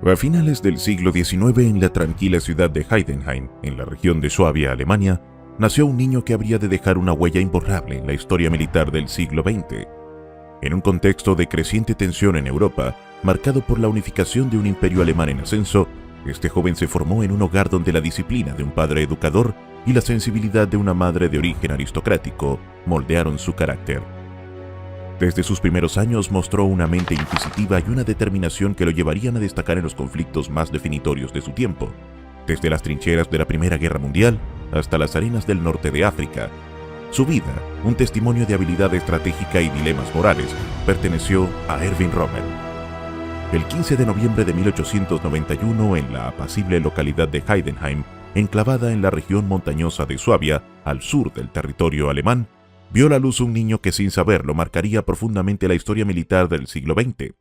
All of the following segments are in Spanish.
A finales del siglo XIX, en la tranquila ciudad de Heidenheim, en la región de Suabia, Alemania, nació un niño que habría de dejar una huella imborrable en la historia militar del siglo XX. En un contexto de creciente tensión en Europa, marcado por la unificación de un imperio alemán en ascenso, este joven se formó en un hogar donde la disciplina de un padre educador y la sensibilidad de una madre de origen aristocrático moldearon su carácter. Desde sus primeros años mostró una mente inquisitiva y una determinación que lo llevarían a destacar en los conflictos más definitorios de su tiempo, desde las trincheras de la Primera Guerra Mundial hasta las arenas del norte de África. Su vida, un testimonio de habilidad estratégica y dilemas morales, perteneció a Erwin Rommel. El 15 de noviembre de 1891, en la apacible localidad de Heidenheim, enclavada en la región montañosa de Suabia, al sur del territorio alemán, vio la luz un niño que sin saberlo marcaría profundamente la historia militar del siglo XX.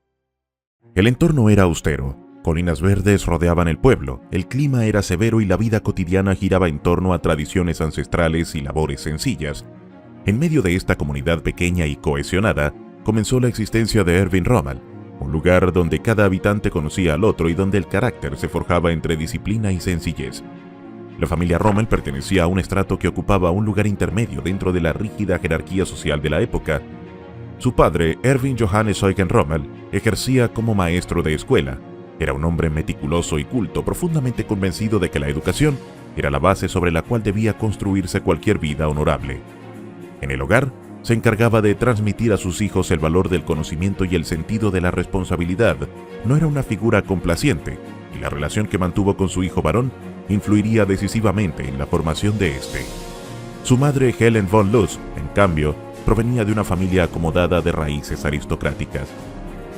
El entorno era austero, colinas verdes rodeaban el pueblo, el clima era severo y la vida cotidiana giraba en torno a tradiciones ancestrales y labores sencillas. En medio de esta comunidad pequeña y cohesionada, comenzó la existencia de Erwin Rommel, un lugar donde cada habitante conocía al otro y donde el carácter se forjaba entre disciplina y sencillez. La familia Rommel pertenecía a un estrato que ocupaba un lugar intermedio dentro de la rígida jerarquía social de la época. Su padre, Erwin Johannes Eugen Rommel, ejercía como maestro de escuela. Era un hombre meticuloso y culto, profundamente convencido de que la educación era la base sobre la cual debía construirse cualquier vida honorable. En el hogar, se encargaba de transmitir a sus hijos el valor del conocimiento y el sentido de la responsabilidad. No era una figura complaciente, y la relación que mantuvo con su hijo varón influiría decisivamente en la formación de este. Su madre, Helen von Lutz, en cambio, provenía de una familia acomodada de raíces aristocráticas.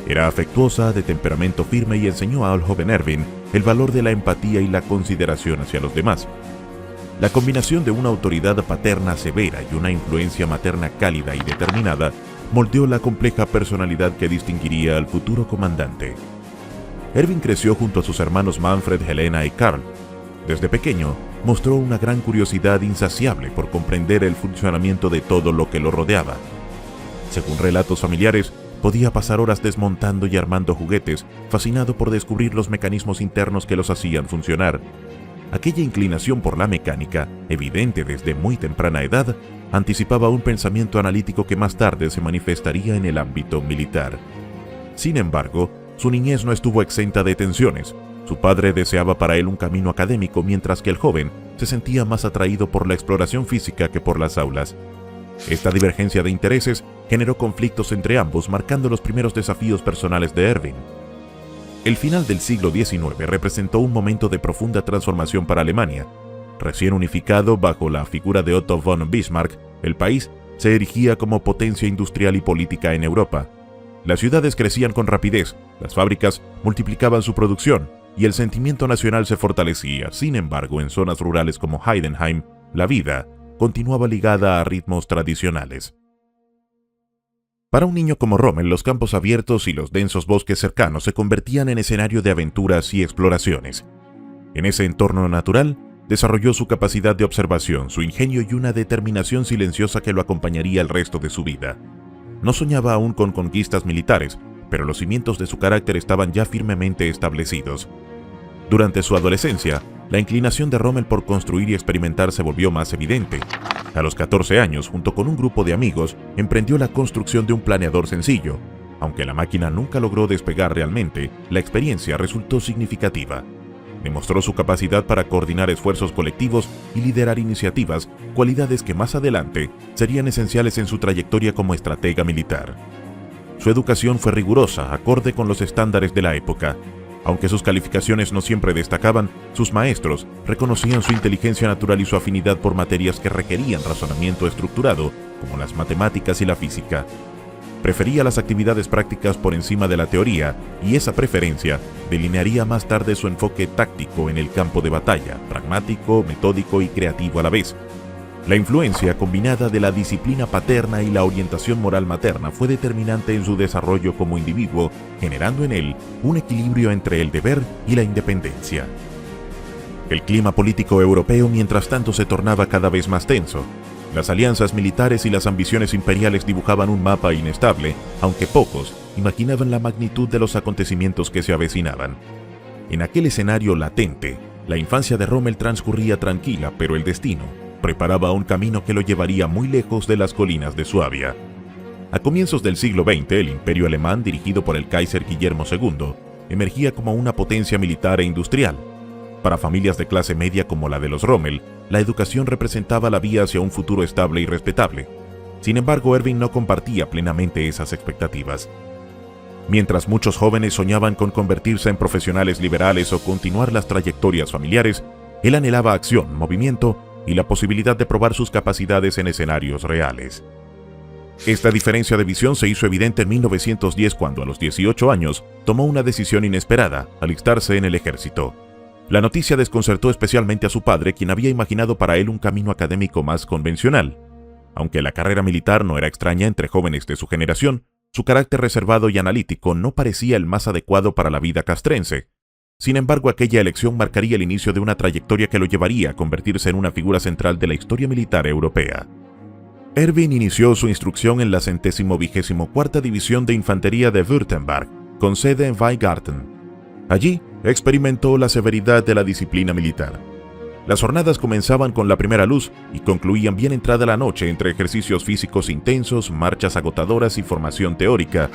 Era afectuosa, de temperamento firme y enseñó al joven Erwin el valor de la empatía y la consideración hacia los demás. La combinación de una autoridad paterna severa y una influencia materna cálida y determinada moldeó la compleja personalidad que distinguiría al futuro comandante. Erwin creció junto a sus hermanos Manfred, Helena y Karl. Desde pequeño, mostró una gran curiosidad insaciable por comprender el funcionamiento de todo lo que lo rodeaba. Según relatos familiares, podía pasar horas desmontando y armando juguetes, fascinado por descubrir los mecanismos internos que los hacían funcionar. Aquella inclinación por la mecánica, evidente desde muy temprana edad, anticipaba un pensamiento analítico que más tarde se manifestaría en el ámbito militar. Sin embargo, su niñez no estuvo exenta de tensiones. Su padre deseaba para él un camino académico, mientras que el joven se sentía más atraído por la exploración física que por las aulas. Esta divergencia de intereses generó conflictos entre ambos, marcando los primeros desafíos personales de Erwin. El final del siglo XIX representó un momento de profunda transformación para Alemania. Recién unificado bajo la figura de Otto von Bismarck, el país se erigía como potencia industrial y política en Europa. Las ciudades crecían con rapidez, las fábricas multiplicaban su producción, y el sentimiento nacional se fortalecía. Sin embargo, en zonas rurales como Heidenheim, la vida continuaba ligada a ritmos tradicionales. Para un niño como Rommel, los campos abiertos y los densos bosques cercanos se convertían en escenario de aventuras y exploraciones. En ese entorno natural, desarrolló su capacidad de observación, su ingenio y una determinación silenciosa que lo acompañaría el resto de su vida. No soñaba aún con conquistas militares, pero los cimientos de su carácter estaban ya firmemente establecidos. Durante su adolescencia, la inclinación de Rommel por construir y experimentar se volvió más evidente. A los 14 años, junto con un grupo de amigos, emprendió la construcción de un planeador sencillo. Aunque la máquina nunca logró despegar realmente, la experiencia resultó significativa. Demostró su capacidad para coordinar esfuerzos colectivos y liderar iniciativas, cualidades que más adelante serían esenciales en su trayectoria como estratega militar. Su educación fue rigurosa, acorde con los estándares de la época. Aunque sus calificaciones no siempre destacaban, sus maestros reconocían su inteligencia natural y su afinidad por materias que requerían razonamiento estructurado, como las matemáticas y la física. Prefería las actividades prácticas por encima de la teoría, y esa preferencia delinearía más tarde su enfoque táctico en el campo de batalla, pragmático, metódico y creativo a la vez. La influencia combinada de la disciplina paterna y la orientación moral materna fue determinante en su desarrollo como individuo, generando en él un equilibrio entre el deber y la independencia. El clima político europeo, mientras tanto, se tornaba cada vez más tenso. Las alianzas militares y las ambiciones imperiales dibujaban un mapa inestable, aunque pocos imaginaban la magnitud de los acontecimientos que se avecinaban. En aquel escenario latente, la infancia de Rommel transcurría tranquila, pero el destino preparaba un camino que lo llevaría muy lejos de las colinas de Suabia. A comienzos del siglo XX, el imperio alemán, dirigido por el Kaiser Guillermo II, emergía como una potencia militar e industrial. Para familias de clase media como la de los Rommel, la educación representaba la vía hacia un futuro estable y respetable. Sin embargo, Erwin no compartía plenamente esas expectativas. Mientras muchos jóvenes soñaban con convertirse en profesionales liberales o continuar las trayectorias familiares, él anhelaba acción, movimiento y la posibilidad de probar sus capacidades en escenarios reales. Esta diferencia de visión se hizo evidente en 1910 cuando a los 18 años tomó una decisión inesperada: alistarse en el ejército. La noticia desconcertó especialmente a su padre, quien había imaginado para él un camino académico más convencional. Aunque la carrera militar no era extraña entre jóvenes de su generación, su carácter reservado y analítico no parecía el más adecuado para la vida castrense. Sin embargo, aquella elección marcaría el inicio de una trayectoria que lo llevaría a convertirse en una figura central de la historia militar europea. Erwin inició su instrucción en la 124ª División de Infantería de Württemberg, con sede en Weingarten. Allí, experimentó la severidad de la disciplina militar. Las jornadas comenzaban con la primera luz y concluían bien entrada la noche entre ejercicios físicos intensos, marchas agotadoras y formación teórica.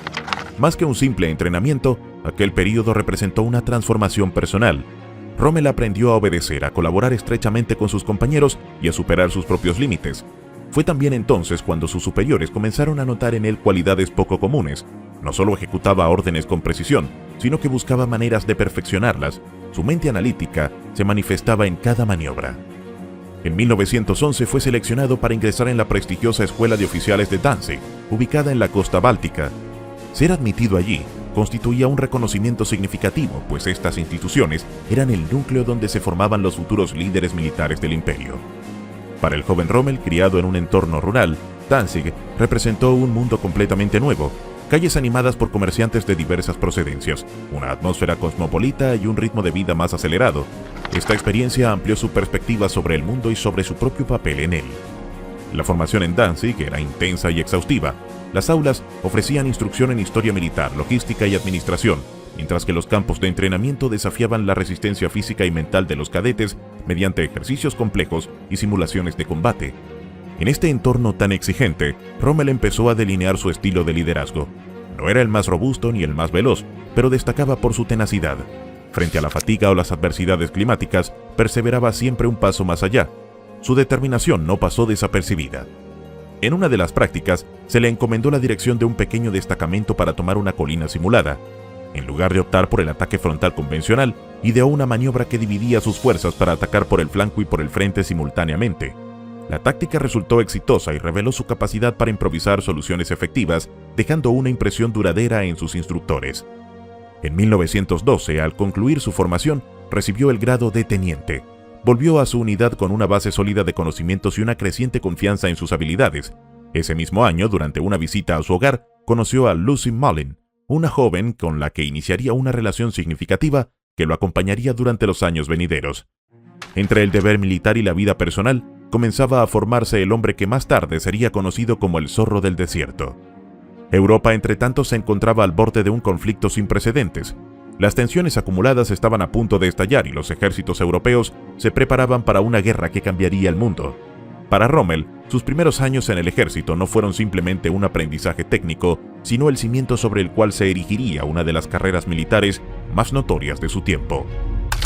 Más que un simple entrenamiento, aquel período representó una transformación personal. Rommel aprendió a obedecer, a colaborar estrechamente con sus compañeros y a superar sus propios límites. Fue también entonces cuando sus superiores comenzaron a notar en él cualidades poco comunes. No solo ejecutaba órdenes con precisión, sino que buscaba maneras de perfeccionarlas. Su mente analítica se manifestaba en cada maniobra. En 1911 fue seleccionado para ingresar en la prestigiosa Escuela de Oficiales de Danzig, ubicada en la costa báltica. Ser admitido allí constituía un reconocimiento significativo, pues estas instituciones eran el núcleo donde se formaban los futuros líderes militares del imperio. Para el joven Rommel, criado en un entorno rural, Danzig representó un mundo completamente nuevo: calles animadas por comerciantes de diversas procedencias, una atmósfera cosmopolita y un ritmo de vida más acelerado. Esta experiencia amplió su perspectiva sobre el mundo y sobre su propio papel en él. La formación en Danzig era intensa y exhaustiva. Las aulas ofrecían instrucción en historia militar, logística y administración, mientras que los campos de entrenamiento desafiaban la resistencia física y mental de los cadetes mediante ejercicios complejos y simulaciones de combate. En este entorno tan exigente, Rommel empezó a delinear su estilo de liderazgo. No era el más robusto ni el más veloz, pero destacaba por su tenacidad. Frente a la fatiga o las adversidades climáticas, perseveraba siempre un paso más allá. Su determinación no pasó desapercibida. En una de las prácticas, se le encomendó la dirección de un pequeño destacamento para tomar una colina simulada. En lugar de optar por el ataque frontal convencional, ideó una maniobra que dividía sus fuerzas para atacar por el flanco y por el frente simultáneamente. La táctica resultó exitosa y reveló su capacidad para improvisar soluciones efectivas, dejando una impresión duradera en sus instructores. En 1912, al concluir su formación, recibió el grado de teniente. Volvió a su unidad con una base sólida de conocimientos y una creciente confianza en sus habilidades. Ese mismo año, durante una visita a su hogar, conoció a Lucy Mullin, una joven con la que iniciaría una relación significativa que lo acompañaría durante los años venideros. Entre el deber militar y la vida personal, comenzaba a formarse el hombre que más tarde sería conocido como el zorro del desierto. Europa, entre tanto, se encontraba al borde de un conflicto sin precedentes. Las tensiones acumuladas estaban a punto de estallar y los ejércitos europeos se preparaban para una guerra que cambiaría el mundo. Para Rommel, sus primeros años en el ejército no fueron simplemente un aprendizaje técnico, sino el cimiento sobre el cual se erigiría una de las carreras militares más notorias de su tiempo.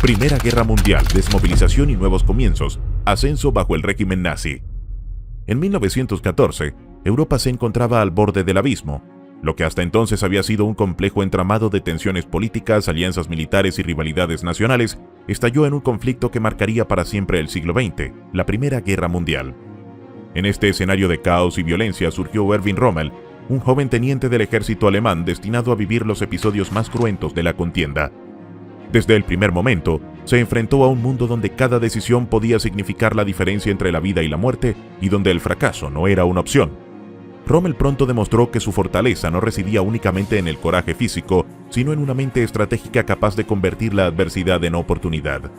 Primera Guerra Mundial, desmovilización y nuevos comienzos, ascenso bajo el régimen nazi. En 1914, Europa se encontraba al borde del abismo. Lo que hasta entonces había sido un complejo entramado de tensiones políticas, alianzas militares y rivalidades nacionales, estalló en un conflicto que marcaría para siempre el siglo XX, la Primera Guerra Mundial. En este escenario de caos y violencia surgió Erwin Rommel, un joven teniente del ejército alemán destinado a vivir los episodios más cruentos de la contienda. Desde el primer momento, se enfrentó a un mundo donde cada decisión podía significar la diferencia entre la vida y la muerte y donde el fracaso no era una opción. Rommel pronto demostró que su fortaleza no residía únicamente en el coraje físico, sino en una mente estratégica capaz de convertir la adversidad en oportunidad.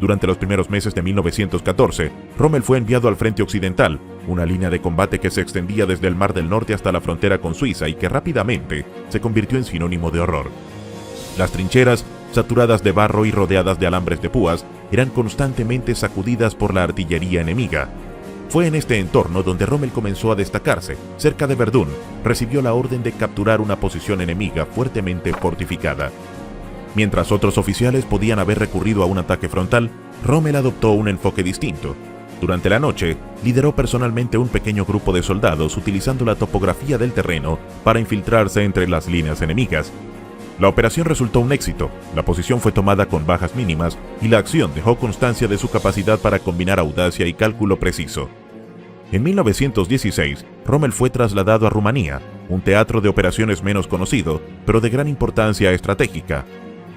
Durante los primeros meses de 1914, Rommel fue enviado al Frente Occidental, una línea de combate que se extendía desde el Mar del Norte hasta la frontera con Suiza y que rápidamente se convirtió en sinónimo de horror. Las trincheras saturadas de barro y rodeadas de alambres de púas, eran constantemente sacudidas por la artillería enemiga. Fue en este entorno donde Rommel comenzó a destacarse. Cerca de Verdún, recibió la orden de capturar una posición enemiga fuertemente fortificada. Mientras otros oficiales podían haber recurrido a un ataque frontal, Rommel adoptó un enfoque distinto. Durante la noche, lideró personalmente un pequeño grupo de soldados utilizando la topografía del terreno para infiltrarse entre las líneas enemigas. La operación resultó un éxito, la posición fue tomada con bajas mínimas y la acción dejó constancia de su capacidad para combinar audacia y cálculo preciso. En 1916, Rommel fue trasladado a Rumanía, un teatro de operaciones menos conocido, pero de gran importancia estratégica.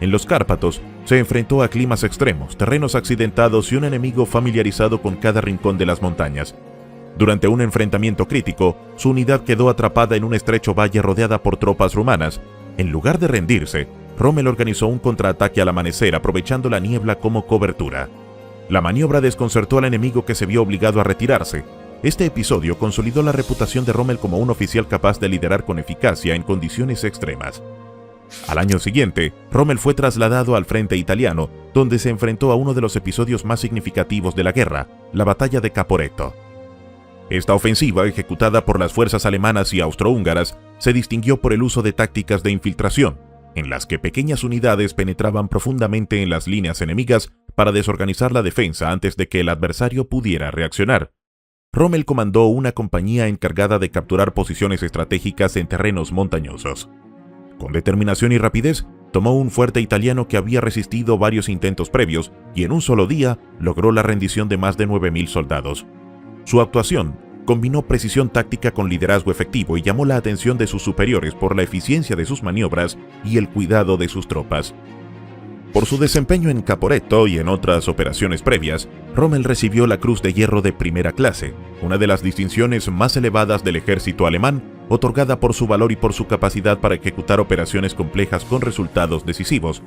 En los Cárpatos, se enfrentó a climas extremos, terrenos accidentados y un enemigo familiarizado con cada rincón de las montañas. Durante un enfrentamiento crítico, su unidad quedó atrapada en un estrecho valle rodeada por tropas rumanas. En lugar de rendirse, Rommel organizó un contraataque al amanecer aprovechando la niebla como cobertura. La maniobra desconcertó al enemigo que se vio obligado a retirarse. Este episodio consolidó la reputación de Rommel como un oficial capaz de liderar con eficacia en condiciones extremas. Al año siguiente, Rommel fue trasladado al frente italiano, donde se enfrentó a uno de los episodios más significativos de la guerra, la batalla de Caporetto. Esta ofensiva, ejecutada por las fuerzas alemanas y austrohúngaras, se distinguió por el uso de tácticas de infiltración, en las que pequeñas unidades penetraban profundamente en las líneas enemigas para desorganizar la defensa antes de que el adversario pudiera reaccionar. Rommel comandó una compañía encargada de capturar posiciones estratégicas en terrenos montañosos. Con determinación y rapidez, tomó un fuerte italiano que había resistido varios intentos previos y en un solo día logró la rendición de más de 9.000 soldados. Su actuación combinó precisión táctica con liderazgo efectivo y llamó la atención de sus superiores por la eficiencia de sus maniobras y el cuidado de sus tropas. Por su desempeño en Caporetto y en otras operaciones previas, Rommel recibió la Cruz de Hierro de primera clase, una de las distinciones más elevadas del ejército alemán, otorgada por su valor y por su capacidad para ejecutar operaciones complejas con resultados decisivos.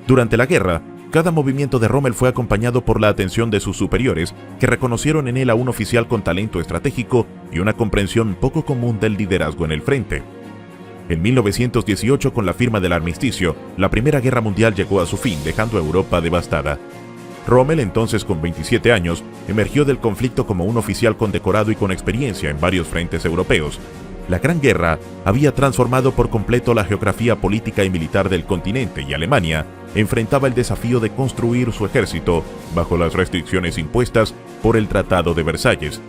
Durante la guerra, cada movimiento de Rommel fue acompañado por la atención de sus superiores, que reconocieron en él a un oficial con talento estratégico y una comprensión poco común del liderazgo en el frente. En 1918, con la firma del armisticio, la Primera Guerra Mundial llegó a su fin, dejando a Europa devastada. Rommel, entonces con 27 años, emergió del conflicto como un oficial condecorado y con experiencia en varios frentes europeos. La Gran Guerra había transformado por completo la geografía política y militar del continente y Alemania enfrentaba el desafío de construir su ejército bajo las restricciones impuestas por el Tratado de Versalles.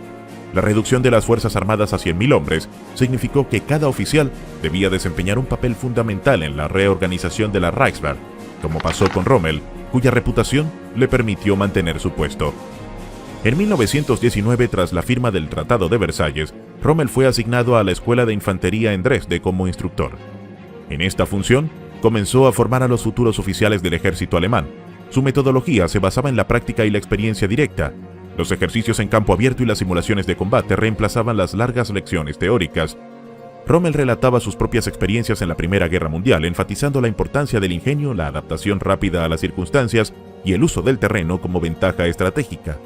La reducción de las Fuerzas Armadas a 100.000 hombres significó que cada oficial debía desempeñar un papel fundamental en la reorganización de la Reichswehr, como pasó con Rommel, cuya reputación le permitió mantener su puesto. En 1919, tras la firma del Tratado de Versalles, Rommel fue asignado a la Escuela de Infantería en Dresde como instructor. En esta función, comenzó a formar a los futuros oficiales del ejército alemán. Su metodología se basaba en la práctica y la experiencia directa. Los ejercicios en campo abierto y las simulaciones de combate reemplazaban las largas lecciones teóricas. Rommel relataba sus propias experiencias en la Primera Guerra Mundial, enfatizando la importancia del ingenio, la adaptación rápida a las circunstancias y el uso del terreno como ventaja estratégica.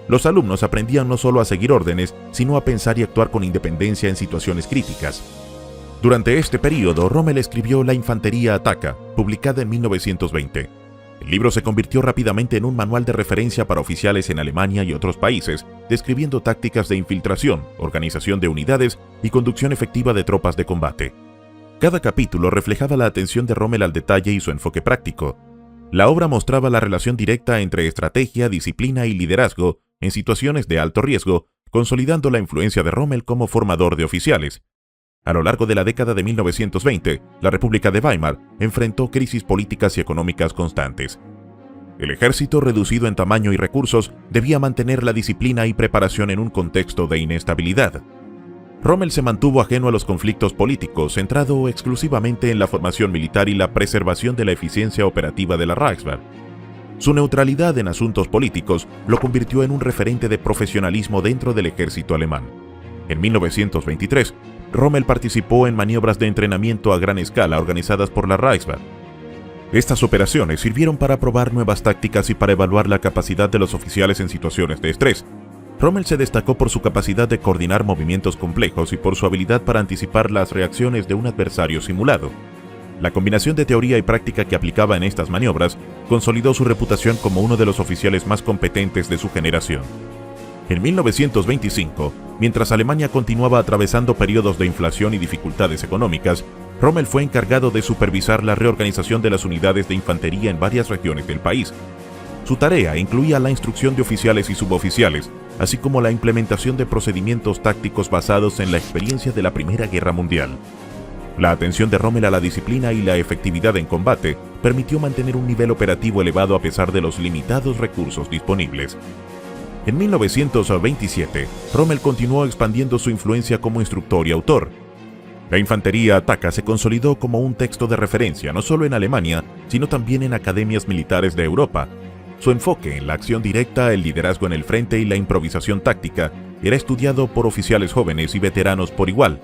Los alumnos aprendían no solo a seguir órdenes, sino a pensar y actuar con independencia en situaciones críticas. Durante este período, Rommel escribió La Infantería Ataca, publicada en 1920. El libro se convirtió rápidamente en un manual de referencia para oficiales en Alemania y otros países, describiendo tácticas de infiltración, organización de unidades y conducción efectiva de tropas de combate. Cada capítulo reflejaba la atención de Rommel al detalle y su enfoque práctico. La obra mostraba la relación directa entre estrategia, disciplina y liderazgo en situaciones de alto riesgo, consolidando la influencia de Rommel como formador de oficiales. A lo largo de la década de 1920, la República de Weimar enfrentó crisis políticas y económicas constantes. El ejército, reducido en tamaño y recursos, debía mantener la disciplina y preparación en un contexto de inestabilidad. Rommel se mantuvo ajeno a los conflictos políticos, centrado exclusivamente en la formación militar y la preservación de la eficiencia operativa de la Reichswehr. Su neutralidad en asuntos políticos lo convirtió en un referente de profesionalismo dentro del ejército alemán. En 1923, Rommel participó en maniobras de entrenamiento a gran escala organizadas por la Reichswehr. Estas operaciones sirvieron para probar nuevas tácticas y para evaluar la capacidad de los oficiales en situaciones de estrés. Rommel se destacó por su capacidad de coordinar movimientos complejos y por su habilidad para anticipar las reacciones de un adversario simulado. La combinación de teoría y práctica que aplicaba en estas maniobras consolidó su reputación como uno de los oficiales más competentes de su generación. En 1925, mientras Alemania continuaba atravesando periodos de inflación y dificultades económicas, Rommel fue encargado de supervisar la reorganización de las unidades de infantería en varias regiones del país. Su tarea incluía la instrucción de oficiales y suboficiales, así como la implementación de procedimientos tácticos basados en la experiencia de la Primera Guerra Mundial. La atención de Rommel a la disciplina y la efectividad en combate permitió mantener un nivel operativo elevado a pesar de los limitados recursos disponibles. En 1927, Rommel continuó expandiendo su influencia como instructor y autor. La infantería ataca se consolidó como un texto de referencia no solo en Alemania, sino también en academias militares de Europa. Su enfoque en la acción directa, el liderazgo en el frente y la improvisación táctica era estudiado por oficiales jóvenes y veteranos por igual.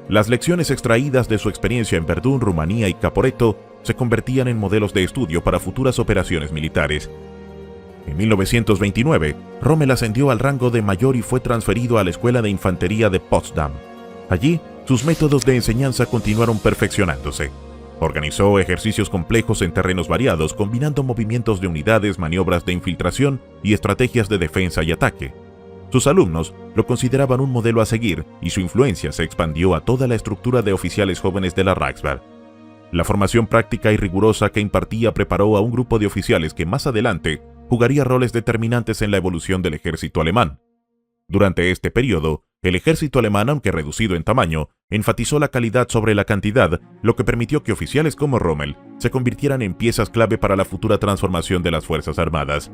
Las lecciones extraídas de su experiencia en Verdún, Rumanía y Caporetto se convertían en modelos de estudio para futuras operaciones militares. En 1929, Rommel ascendió al rango de mayor y fue transferido a la Escuela de Infantería de Potsdam. Allí, sus métodos de enseñanza continuaron perfeccionándose. Organizó ejercicios complejos en terrenos variados, combinando movimientos de unidades, maniobras de infiltración y estrategias de defensa y ataque. Sus alumnos lo consideraban un modelo a seguir y su influencia se expandió a toda la estructura de oficiales jóvenes de la Reichswehr. La formación práctica y rigurosa que impartía preparó a un grupo de oficiales que más adelante jugaría roles determinantes en la evolución del ejército alemán. Durante este periodo, el ejército alemán, aunque reducido en tamaño, enfatizó la calidad sobre la cantidad, lo que permitió que oficiales como Rommel se convirtieran en piezas clave para la futura transformación de las Fuerzas Armadas.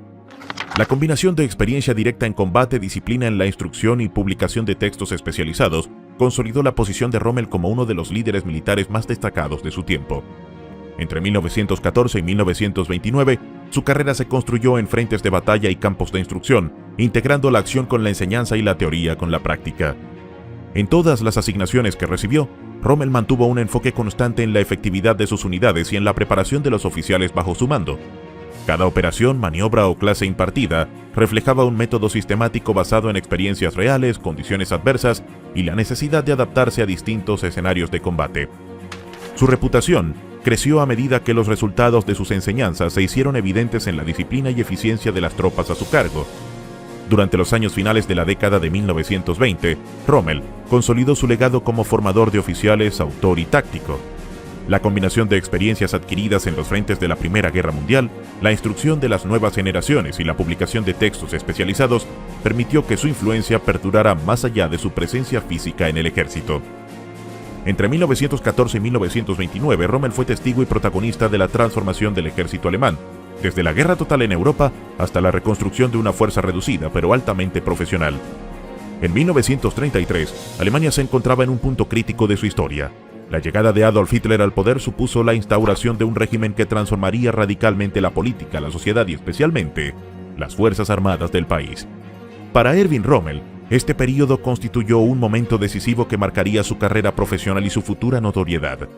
La combinación de experiencia directa en combate, disciplina en la instrucción y publicación de textos especializados consolidó la posición de Rommel como uno de los líderes militares más destacados de su tiempo. Entre 1914 y 1929, su carrera se construyó en frentes de batalla y campos de instrucción, integrando la acción con la enseñanza y la teoría con la práctica. En todas las asignaciones que recibió, Rommel mantuvo un enfoque constante en la efectividad de sus unidades y en la preparación de los oficiales bajo su mando. Cada operación, maniobra o clase impartida reflejaba un método sistemático basado en experiencias reales, condiciones adversas y la necesidad de adaptarse a distintos escenarios de combate. Su reputación creció a medida que los resultados de sus enseñanzas se hicieron evidentes en la disciplina y eficiencia de las tropas a su cargo. Durante los años finales de la década de 1920, Rommel consolidó su legado como formador de oficiales, autor y táctico. La combinación de experiencias adquiridas en los frentes de la Primera Guerra Mundial, la instrucción de las nuevas generaciones y la publicación de textos especializados permitió que su influencia perdurara más allá de su presencia física en el ejército. Entre 1914 y 1929, Rommel fue testigo y protagonista de la transformación del ejército alemán, desde la guerra total en Europa hasta la reconstrucción de una fuerza reducida pero altamente profesional. En 1933, Alemania se encontraba en un punto crítico de su historia. La llegada de Adolf Hitler al poder supuso la instauración de un régimen que transformaría radicalmente la política, la sociedad y especialmente las Fuerzas Armadas del país. Para Erwin Rommel, este período constituyó un momento decisivo que marcaría su carrera profesional y su futura notoriedad.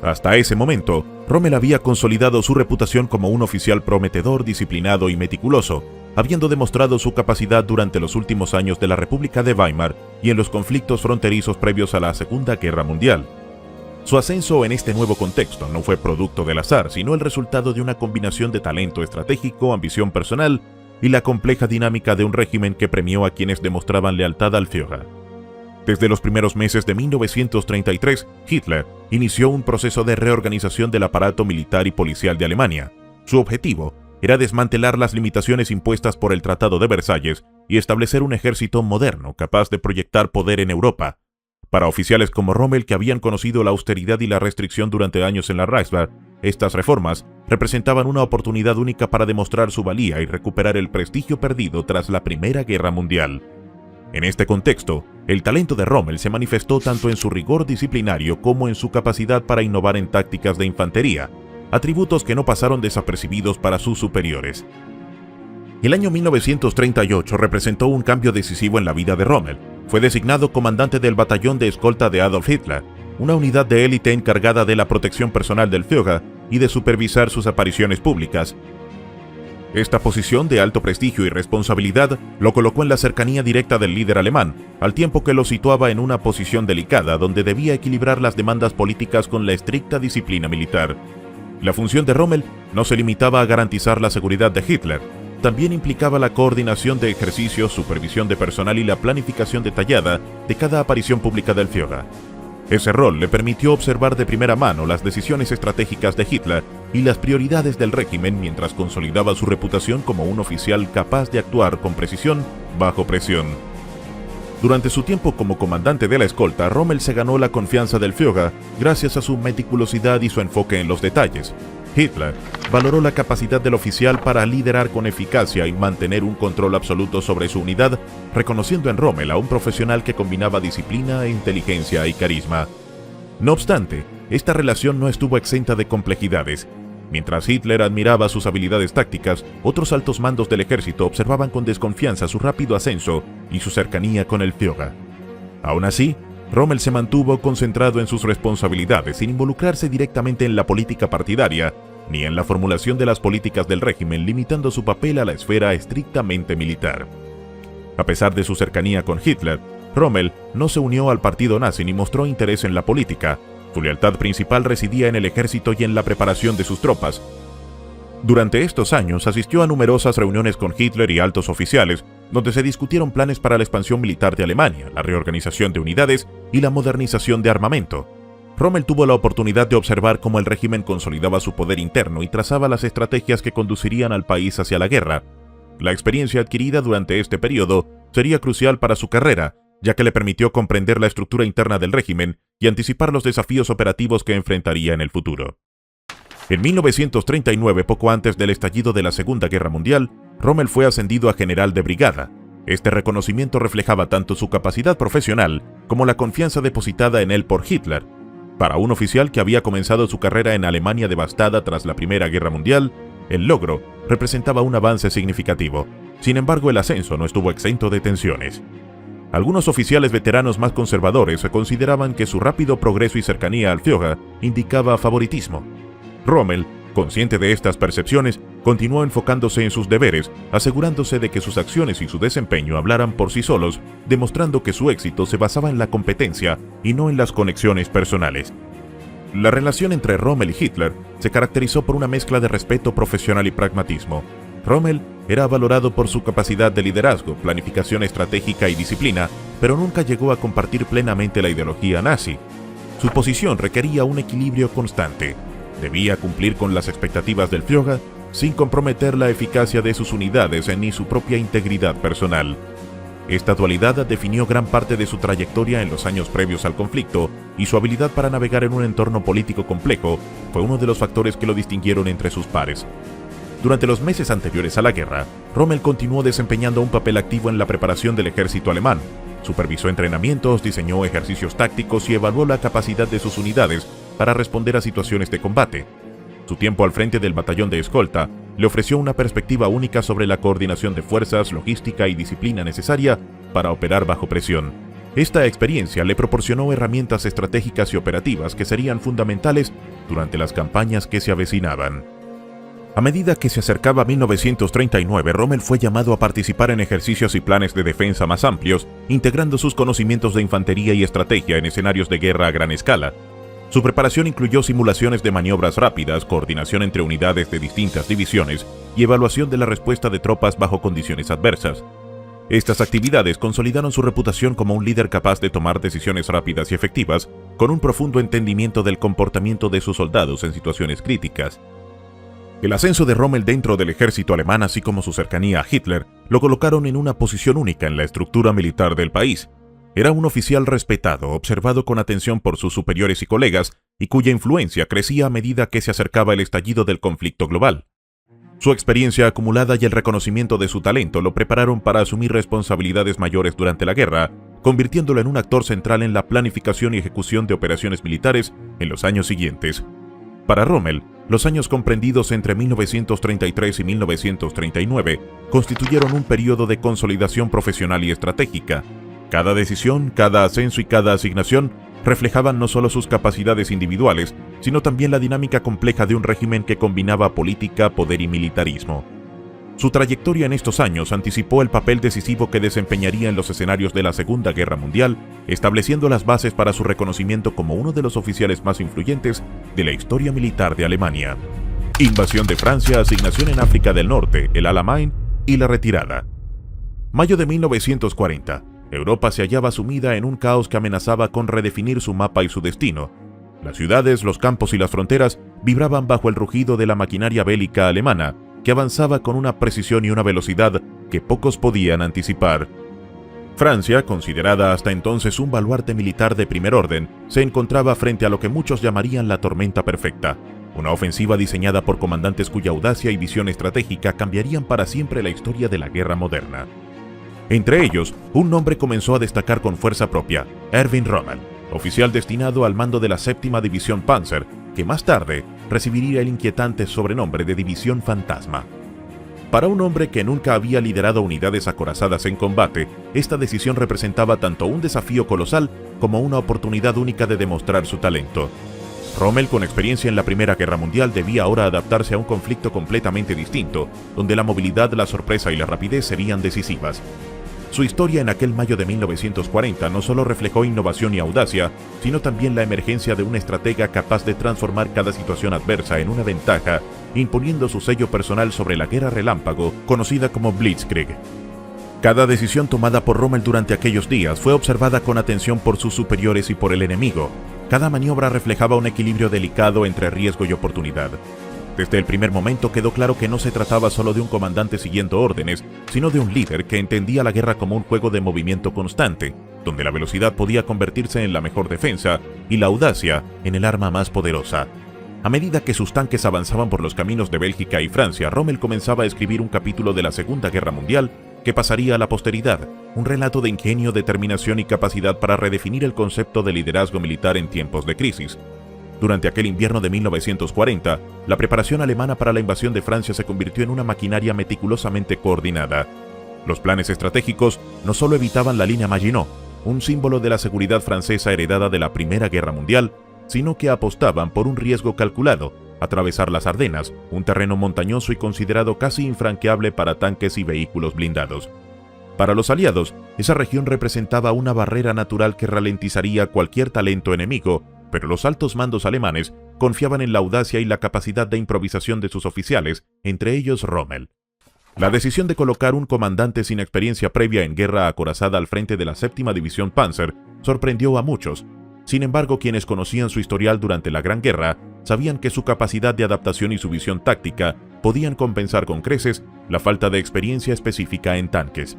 Hasta ese momento, Rommel había consolidado su reputación como un oficial prometedor, disciplinado y meticuloso, habiendo demostrado su capacidad durante los últimos años de la República de Weimar y en los conflictos fronterizos previos a la Segunda Guerra Mundial. Su ascenso en este nuevo contexto no fue producto del azar, sino el resultado de una combinación de talento estratégico, ambición personal y la compleja dinámica de un régimen que premió a quienes demostraban lealtad al Führer. Desde los primeros meses de 1933, Hitler inició un proceso de reorganización del aparato militar y policial de Alemania. Su objetivo era desmantelar las limitaciones impuestas por el Tratado de Versalles y establecer un ejército moderno capaz de proyectar poder en Europa. Para oficiales como Rommel, que habían conocido la austeridad y la restricción durante años en la Reichswehr, estas reformas representaban una oportunidad única para demostrar su valía y recuperar el prestigio perdido tras la Primera Guerra Mundial. En este contexto, el talento de Rommel se manifestó tanto en su rigor disciplinario como en su capacidad para innovar en tácticas de infantería, atributos que no pasaron desapercibidos para sus superiores. El año 1938 representó un cambio decisivo en la vida de Rommel. Fue designado comandante del batallón de escolta de Adolf Hitler, una unidad de élite encargada de la protección personal del Führer y de supervisar sus apariciones públicas. Esta posición de alto prestigio y responsabilidad lo colocó en la cercanía directa del líder alemán, al tiempo que lo situaba en una posición delicada donde debía equilibrar las demandas políticas con la estricta disciplina militar. La función de Rommel no se limitaba a garantizar la seguridad de Hitler, también implicaba la coordinación de ejercicios, supervisión de personal y la planificación detallada de cada aparición pública del Führer. Ese rol le permitió observar de primera mano las decisiones estratégicas de Hitler y las prioridades del régimen mientras consolidaba su reputación como un oficial capaz de actuar con precisión bajo presión. Durante su tiempo como comandante de la escolta, Rommel se ganó la confianza del Führer gracias a su meticulosidad y su enfoque en los detalles. Hitler valoró la capacidad del oficial para liderar con eficacia y mantener un control absoluto sobre su unidad, reconociendo en Rommel a un profesional que combinaba disciplina, inteligencia y carisma. No obstante, esta relación no estuvo exenta de complejidades. Mientras Hitler admiraba sus habilidades tácticas, otros altos mandos del ejército observaban con desconfianza su rápido ascenso y su cercanía con el Führer. Aún así, Rommel se mantuvo concentrado en sus responsabilidades sin involucrarse directamente en la política partidaria ni en la formulación de las políticas del régimen, limitando su papel a la esfera estrictamente militar. A pesar de su cercanía con Hitler, Rommel no se unió al partido nazi ni mostró interés en la política. Su lealtad principal residía en el ejército y en la preparación de sus tropas. Durante estos años asistió a numerosas reuniones con Hitler y altos oficiales, donde se discutieron planes para la expansión militar de Alemania, la reorganización de unidades y la modernización de armamento. Rommel tuvo la oportunidad de observar cómo el régimen consolidaba su poder interno y trazaba las estrategias que conducirían al país hacia la guerra. La experiencia adquirida durante este periodo sería crucial para su carrera, ya que le permitió comprender la estructura interna del régimen y anticipar los desafíos operativos que enfrentaría en el futuro. En 1939, poco antes del estallido de la Segunda Guerra Mundial, Rommel fue ascendido a general de brigada. Este reconocimiento reflejaba tanto su capacidad profesional como la confianza depositada en él por Hitler. Para un oficial que había comenzado su carrera en Alemania devastada tras la Primera Guerra Mundial, el logro representaba un avance significativo. Sin embargo, el ascenso no estuvo exento de tensiones. Algunos oficiales veteranos más conservadores consideraban que su rápido progreso y cercanía al Führer indicaba favoritismo. Rommel, consciente de estas percepciones, continuó enfocándose en sus deberes, asegurándose de que sus acciones y su desempeño hablaran por sí solos, demostrando que su éxito se basaba en la competencia y no en las conexiones personales. La relación entre Rommel y Hitler se caracterizó por una mezcla de respeto profesional y pragmatismo. Rommel era valorado por su capacidad de liderazgo, planificación estratégica y disciplina, pero nunca llegó a compartir plenamente la ideología nazi. Su posición requería un equilibrio constante. Debía cumplir con las expectativas del Führer sin comprometer la eficacia de sus unidades ni su propia integridad personal. Esta dualidad definió gran parte de su trayectoria en los años previos al conflicto, y su habilidad para navegar en un entorno político complejo fue uno de los factores que lo distinguieron entre sus pares. Durante los meses anteriores a la guerra, Rommel continuó desempeñando un papel activo en la preparación del ejército alemán. Supervisó entrenamientos, diseñó ejercicios tácticos y evaluó la capacidad de sus unidades para responder a situaciones de combate. Su tiempo al frente del batallón de escolta le ofreció una perspectiva única sobre la coordinación de fuerzas, logística y disciplina necesaria para operar bajo presión. Esta experiencia le proporcionó herramientas estratégicas y operativas que serían fundamentales durante las campañas que se avecinaban. A medida que se acercaba 1939, Rommel fue llamado a participar en ejercicios y planes de defensa más amplios, integrando sus conocimientos de infantería y estrategia en escenarios de guerra a gran escala. Su preparación incluyó simulaciones de maniobras rápidas, coordinación entre unidades de distintas divisiones y evaluación de la respuesta de tropas bajo condiciones adversas. Estas actividades consolidaron su reputación como un líder capaz de tomar decisiones rápidas y efectivas, con un profundo entendimiento del comportamiento de sus soldados en situaciones críticas. El ascenso de Rommel dentro del ejército alemán, así como su cercanía a Hitler, lo colocaron en una posición única en la estructura militar del país. Era un oficial respetado, observado con atención por sus superiores y colegas, y cuya influencia crecía a medida que se acercaba el estallido del conflicto global. Su experiencia acumulada y el reconocimiento de su talento lo prepararon para asumir responsabilidades mayores durante la guerra, convirtiéndolo en un actor central en la planificación y ejecución de operaciones militares en los años siguientes. Para Rommel, los años comprendidos entre 1933 y 1939 constituyeron un periodo de consolidación profesional y estratégica. Cada decisión, cada ascenso y cada asignación reflejaban no solo sus capacidades individuales, sino también la dinámica compleja de un régimen que combinaba política, poder y militarismo. Su trayectoria en estos años anticipó el papel decisivo que desempeñaría en los escenarios de la Segunda Guerra Mundial, estableciendo las bases para su reconocimiento como uno de los oficiales más influyentes de la historia militar de Alemania. Invasión de Francia, asignación en África del Norte, el Alamein y la retirada. Mayo de 1940. Europa se hallaba sumida en un caos que amenazaba con redefinir su mapa y su destino. Las ciudades, los campos y las fronteras vibraban bajo el rugido de la maquinaria bélica alemana, que avanzaba con una precisión y una velocidad que pocos podían anticipar. Francia, considerada hasta entonces un baluarte militar de primer orden, se encontraba frente a lo que muchos llamarían la tormenta perfecta, una ofensiva diseñada por comandantes cuya audacia y visión estratégica cambiarían para siempre la historia de la guerra moderna. Entre ellos, un nombre comenzó a destacar con fuerza propia: Erwin Rommel, oficial destinado al mando de la 7ª División Panzer, que más tarde recibiría el inquietante sobrenombre de División Fantasma. Para un hombre que nunca había liderado unidades acorazadas en combate, esta decisión representaba tanto un desafío colosal como una oportunidad única de demostrar su talento. Rommel, con experiencia en la Primera Guerra Mundial, debía ahora adaptarse a un conflicto completamente distinto, donde la movilidad, la sorpresa y la rapidez serían decisivas. Su historia en aquel mayo de 1940 no solo reflejó innovación y audacia, sino también la emergencia de un estratega capaz de transformar cada situación adversa en una ventaja, imponiendo su sello personal sobre la guerra relámpago, conocida como Blitzkrieg. Cada decisión tomada por Rommel durante aquellos días fue observada con atención por sus superiores y por el enemigo. Cada maniobra reflejaba un equilibrio delicado entre riesgo y oportunidad. Desde el primer momento quedó claro que no se trataba solo de un comandante siguiendo órdenes, sino de un líder que entendía la guerra como un juego de movimiento constante, donde la velocidad podía convertirse en la mejor defensa y la audacia en el arma más poderosa. A medida que sus tanques avanzaban por los caminos de Bélgica y Francia, Rommel comenzaba a escribir un capítulo de la Segunda Guerra Mundial que pasaría a la posteridad, un relato de ingenio, determinación y capacidad para redefinir el concepto de liderazgo militar en tiempos de crisis. Durante aquel invierno de 1940, la preparación alemana para la invasión de Francia se convirtió en una maquinaria meticulosamente coordinada. Los planes estratégicos no solo evitaban la línea Maginot, un símbolo de la seguridad francesa heredada de la Primera Guerra Mundial, sino que apostaban por un riesgo calculado: atravesar las Ardenas, un terreno montañoso y considerado casi infranqueable para tanques y vehículos blindados. Para los aliados, esa región representaba una barrera natural que ralentizaría cualquier talento enemigo, pero los altos mandos alemanes confiaban en la audacia y la capacidad de improvisación de sus oficiales, entre ellos Rommel. La decisión de colocar un comandante sin experiencia previa en guerra acorazada al frente de la 7ª División Panzer sorprendió a muchos. Sin embargo, quienes conocían su historial durante la Gran Guerra sabían que su capacidad de adaptación y su visión táctica podían compensar con creces la falta de experiencia específica en tanques.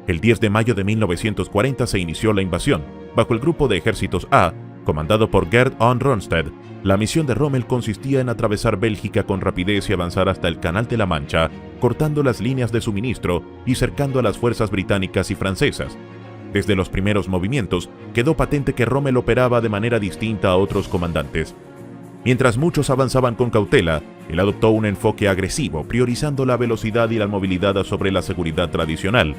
El 10 de mayo de 1940 se inició la invasión. Bajo el grupo de ejércitos A, comandado por Gerd von Rundstedt, la misión de Rommel consistía en atravesar Bélgica con rapidez y avanzar hasta el Canal de la Mancha, cortando las líneas de suministro y cercando a las fuerzas británicas y francesas. Desde los primeros movimientos, quedó patente que Rommel operaba de manera distinta a otros comandantes. Mientras muchos avanzaban con cautela, él adoptó un enfoque agresivo, priorizando la velocidad y la movilidad sobre la seguridad tradicional.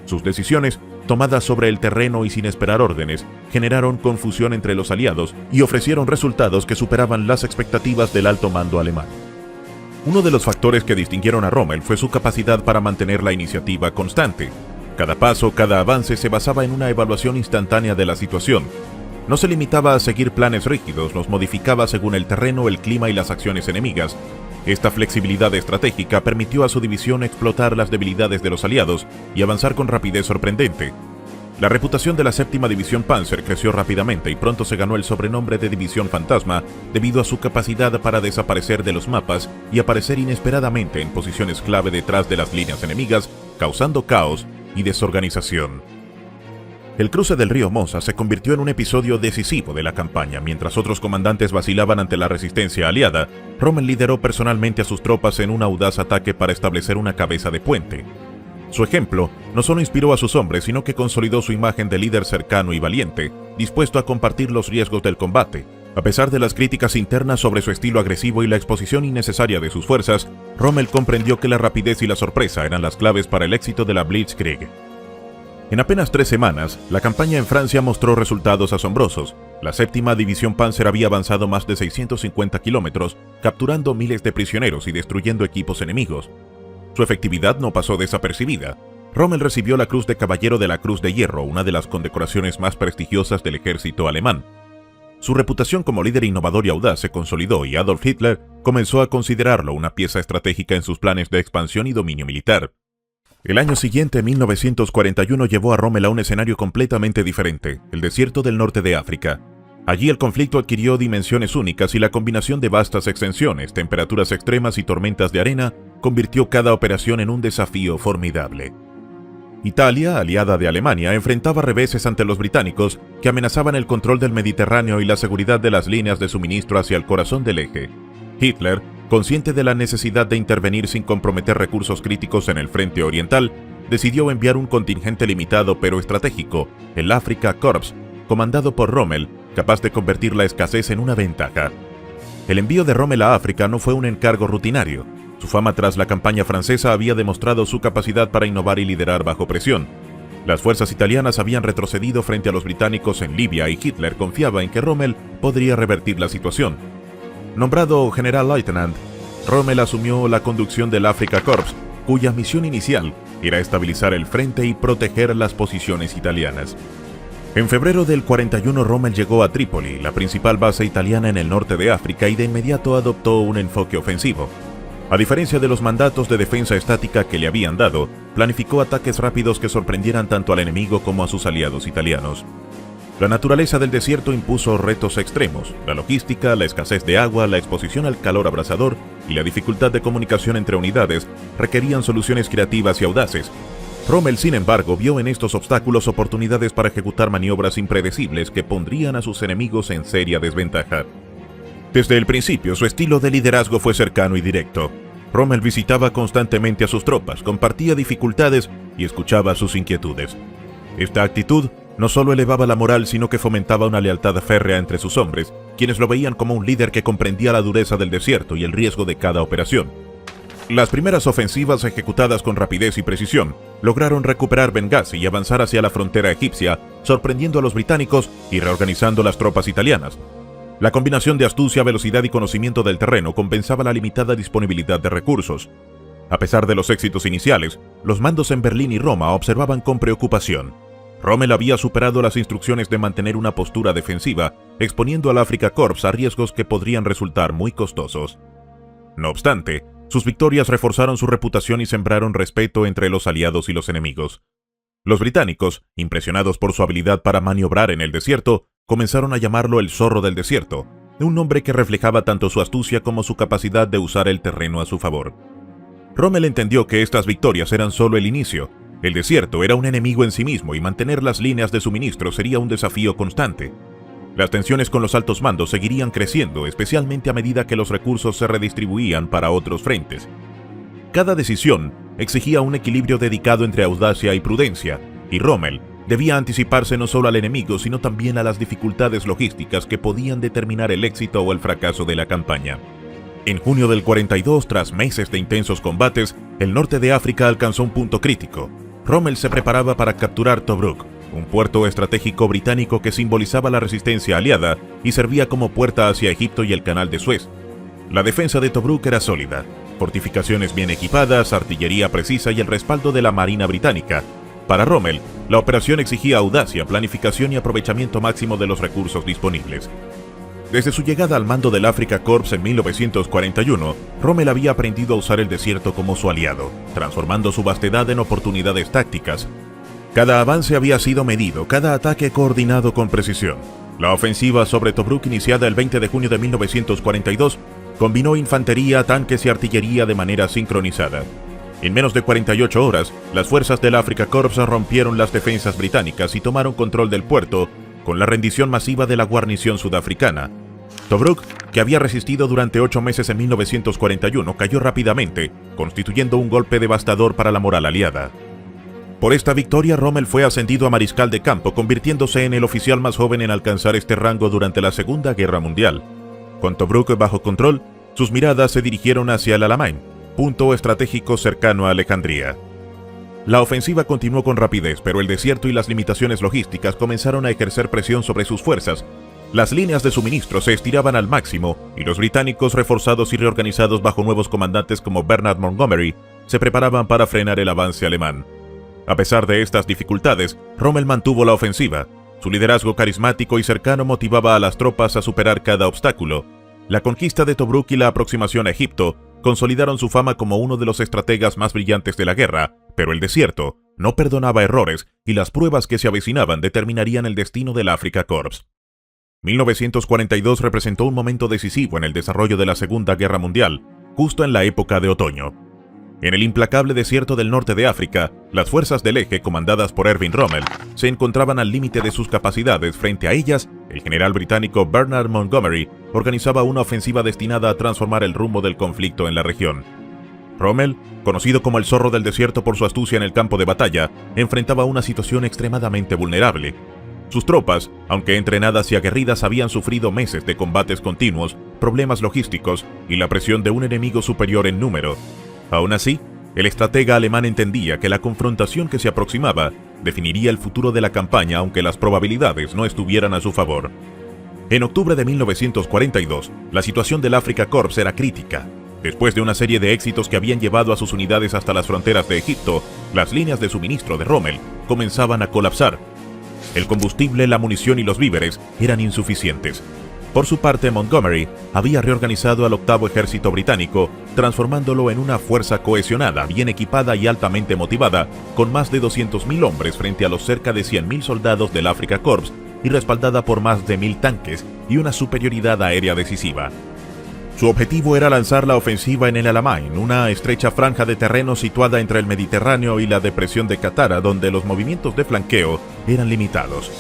Sus decisiones, tomadas sobre el terreno y sin esperar órdenes, generaron confusión entre los aliados y ofrecieron resultados que superaban las expectativas del alto mando alemán. Uno de los factores que distinguieron a Rommel fue su capacidad para mantener la iniciativa constante. Cada paso, cada avance se basaba en una evaluación instantánea de la situación. No se limitaba a seguir planes rígidos, los modificaba según el terreno, el clima y las acciones enemigas. Esta flexibilidad estratégica permitió a su división explotar las debilidades de los aliados y avanzar con rapidez sorprendente. La reputación de la 7ª División Panzer creció rápidamente y pronto se ganó el sobrenombre de División Fantasma debido a su capacidad para desaparecer de los mapas y aparecer inesperadamente en posiciones clave detrás de las líneas enemigas, causando caos y desorganización. El cruce del río Mosa se convirtió en un episodio decisivo de la campaña. Mientras otros comandantes vacilaban ante la resistencia aliada, Rommel lideró personalmente a sus tropas en un audaz ataque para establecer una cabeza de puente. Su ejemplo no solo inspiró a sus hombres, sino que consolidó su imagen de líder cercano y valiente, dispuesto a compartir los riesgos del combate. A pesar de las críticas internas sobre su estilo agresivo y la exposición innecesaria de sus fuerzas, Rommel comprendió que la rapidez y la sorpresa eran las claves para el éxito de la Blitzkrieg. En apenas 3 semanas, la campaña en Francia mostró resultados asombrosos. La 7ª División Panzer había avanzado más de 650 kilómetros, capturando miles de prisioneros y destruyendo equipos enemigos. Su efectividad no pasó desapercibida. Rommel recibió la Cruz de Caballero de la Cruz de Hierro, una de las condecoraciones más prestigiosas del ejército alemán. Su reputación como líder innovador y audaz se consolidó y Adolf Hitler comenzó a considerarlo una pieza estratégica en sus planes de expansión y dominio militar. El año siguiente, 1941, llevó a Rommel a un escenario completamente diferente, el desierto del norte de África. Allí el conflicto adquirió dimensiones únicas y la combinación de vastas extensiones, temperaturas extremas y tormentas de arena convirtió cada operación en un desafío formidable. Italia, aliada de Alemania, enfrentaba reveses ante los británicos que amenazaban el control del Mediterráneo y la seguridad de las líneas de suministro hacia el corazón del eje. Hitler, consciente de la necesidad de intervenir sin comprometer recursos críticos en el frente oriental, decidió enviar un contingente limitado pero estratégico, el Afrika Korps, comandado por Rommel, capaz de convertir la escasez en una ventaja. El envío de Rommel a África no fue un encargo rutinario. Su fama tras la campaña francesa había demostrado su capacidad para innovar y liderar bajo presión. Las fuerzas italianas habían retrocedido frente a los británicos en Libia y Hitler confiaba en que Rommel podría revertir la situación. Nombrado Generalleutnant, Rommel asumió la conducción del Afrika Korps, cuya misión inicial era estabilizar el frente y proteger las posiciones italianas. En febrero del 41 Rommel llegó a Trípoli, la principal base italiana en el norte de África, y de inmediato adoptó un enfoque ofensivo. A diferencia de los mandatos de defensa estática que le habían dado, planificó ataques rápidos que sorprendieran tanto al enemigo como a sus aliados italianos. La naturaleza del desierto impuso retos extremos: la logística, la escasez de agua, la exposición al calor abrasador y la dificultad de comunicación entre unidades requerían soluciones creativas y audaces. Rommel, sin embargo, vio en estos obstáculos oportunidades para ejecutar maniobras impredecibles que pondrían a sus enemigos en seria desventaja. Desde el principio, su estilo de liderazgo fue cercano y directo. Rommel visitaba constantemente a sus tropas, compartía dificultades y escuchaba sus inquietudes. Esta actitud no solo elevaba la moral, sino que fomentaba una lealtad férrea entre sus hombres, quienes lo veían como un líder que comprendía la dureza del desierto y el riesgo de cada operación. Las primeras ofensivas, ejecutadas con rapidez y precisión, lograron recuperar Benghazi y avanzar hacia la frontera egipcia, sorprendiendo a los británicos y reorganizando las tropas italianas. La combinación de astucia, velocidad y conocimiento del terreno compensaba la limitada disponibilidad de recursos. A pesar de los éxitos iniciales, los mandos en Berlín y Roma observaban con preocupación. Rommel había superado las instrucciones de mantener una postura defensiva, exponiendo al Afrika Korps a riesgos que podrían resultar muy costosos. No obstante, sus victorias reforzaron su reputación y sembraron respeto entre los aliados y los enemigos. Los británicos, impresionados por su habilidad para maniobrar en el desierto, comenzaron a llamarlo el zorro del desierto, un nombre que reflejaba tanto su astucia como su capacidad de usar el terreno a su favor. Rommel entendió que estas victorias eran solo el inicio. El desierto era un enemigo en sí mismo y mantener las líneas de suministro sería un desafío constante. Las tensiones con los altos mandos seguirían creciendo, especialmente a medida que los recursos se redistribuían para otros frentes. Cada decisión exigía un equilibrio dedicado entre audacia y prudencia, y Rommel debía anticiparse no solo al enemigo, sino también a las dificultades logísticas que podían determinar el éxito o el fracaso de la campaña. En junio del 42, tras meses de intensos combates, el norte de África alcanzó un punto crítico. Rommel se preparaba para capturar Tobruk, un puerto estratégico británico que simbolizaba la resistencia aliada y servía como puerta hacia Egipto y el Canal de Suez. La defensa de Tobruk era sólida: fortificaciones bien equipadas, artillería precisa y el respaldo de la Marina británica. Para Rommel, la operación exigía audacia, planificación y aprovechamiento máximo de los recursos disponibles. Desde su llegada al mando del Afrika Korps en 1941, Rommel había aprendido a usar el desierto como su aliado, transformando su vastedad en oportunidades tácticas. Cada avance había sido medido, cada ataque coordinado con precisión. La ofensiva sobre Tobruk, iniciada el 20 de junio de 1942, combinó infantería, tanques y artillería de manera sincronizada. En menos de 48 horas, las fuerzas del Afrika Korps rompieron las defensas británicas y tomaron control del puerto, con la rendición masiva de la guarnición sudafricana. Tobruk, que había resistido durante 8 meses en 1941, cayó rápidamente, constituyendo un golpe devastador para la moral aliada. Por esta victoria, Rommel fue ascendido a mariscal de campo, convirtiéndose en el oficial más joven en alcanzar este rango durante la Segunda Guerra Mundial. Con Tobruk bajo control, sus miradas se dirigieron hacia el Alamein, punto estratégico cercano a Alejandría. La ofensiva continuó con rapidez, pero el desierto y las limitaciones logísticas comenzaron a ejercer presión sobre sus fuerzas. Las líneas de suministro se estiraban al máximo y los británicos, reforzados y reorganizados bajo nuevos comandantes como Bernard Montgomery, se preparaban para frenar el avance alemán. A pesar de estas dificultades, Rommel mantuvo la ofensiva. Su liderazgo carismático y cercano motivaba a las tropas a superar cada obstáculo. La conquista de Tobruk y la aproximación a Egipto consolidaron su fama como uno de los estrategas más brillantes de la guerra, pero el desierto no perdonaba errores y las pruebas que se avecinaban determinarían el destino del Afrika Korps. 1942 representó un momento decisivo en el desarrollo de la Segunda Guerra Mundial, justo en la época de otoño. En el implacable desierto del norte de África, las fuerzas del eje, comandadas por Erwin Rommel, se encontraban al límite de sus capacidades. Frente a ellas, el general británico Bernard Montgomery organizaba una ofensiva destinada a transformar el rumbo del conflicto en la región. Rommel, conocido como el zorro del desierto por su astucia en el campo de batalla, enfrentaba una situación extremadamente vulnerable. Sus tropas, aunque entrenadas y aguerridas, habían sufrido meses de combates continuos, problemas logísticos y la presión de un enemigo superior en número. Aún así, el estratega alemán entendía que la confrontación que se aproximaba definiría el futuro de la campaña, aunque las probabilidades no estuvieran a su favor. En octubre de 1942, la situación del Afrika Korps era crítica. Después de una serie de éxitos que habían llevado a sus unidades hasta las fronteras de Egipto, las líneas de suministro de Rommel comenzaban a colapsar. El combustible, la munición y los víveres eran insuficientes. Por su parte, Montgomery había reorganizado al octavo ejército británico, transformándolo en una fuerza cohesionada, bien equipada y altamente motivada, con más de 200.000 hombres frente a los cerca de 100.000 soldados del Afrika Korps y respaldada por más de 1.000 tanques y una superioridad aérea decisiva. Su objetivo era lanzar la ofensiva en el Alamein, una estrecha franja de terreno situada entre el Mediterráneo y la depresión de Katara, donde los movimientos de flanqueo eran limitados.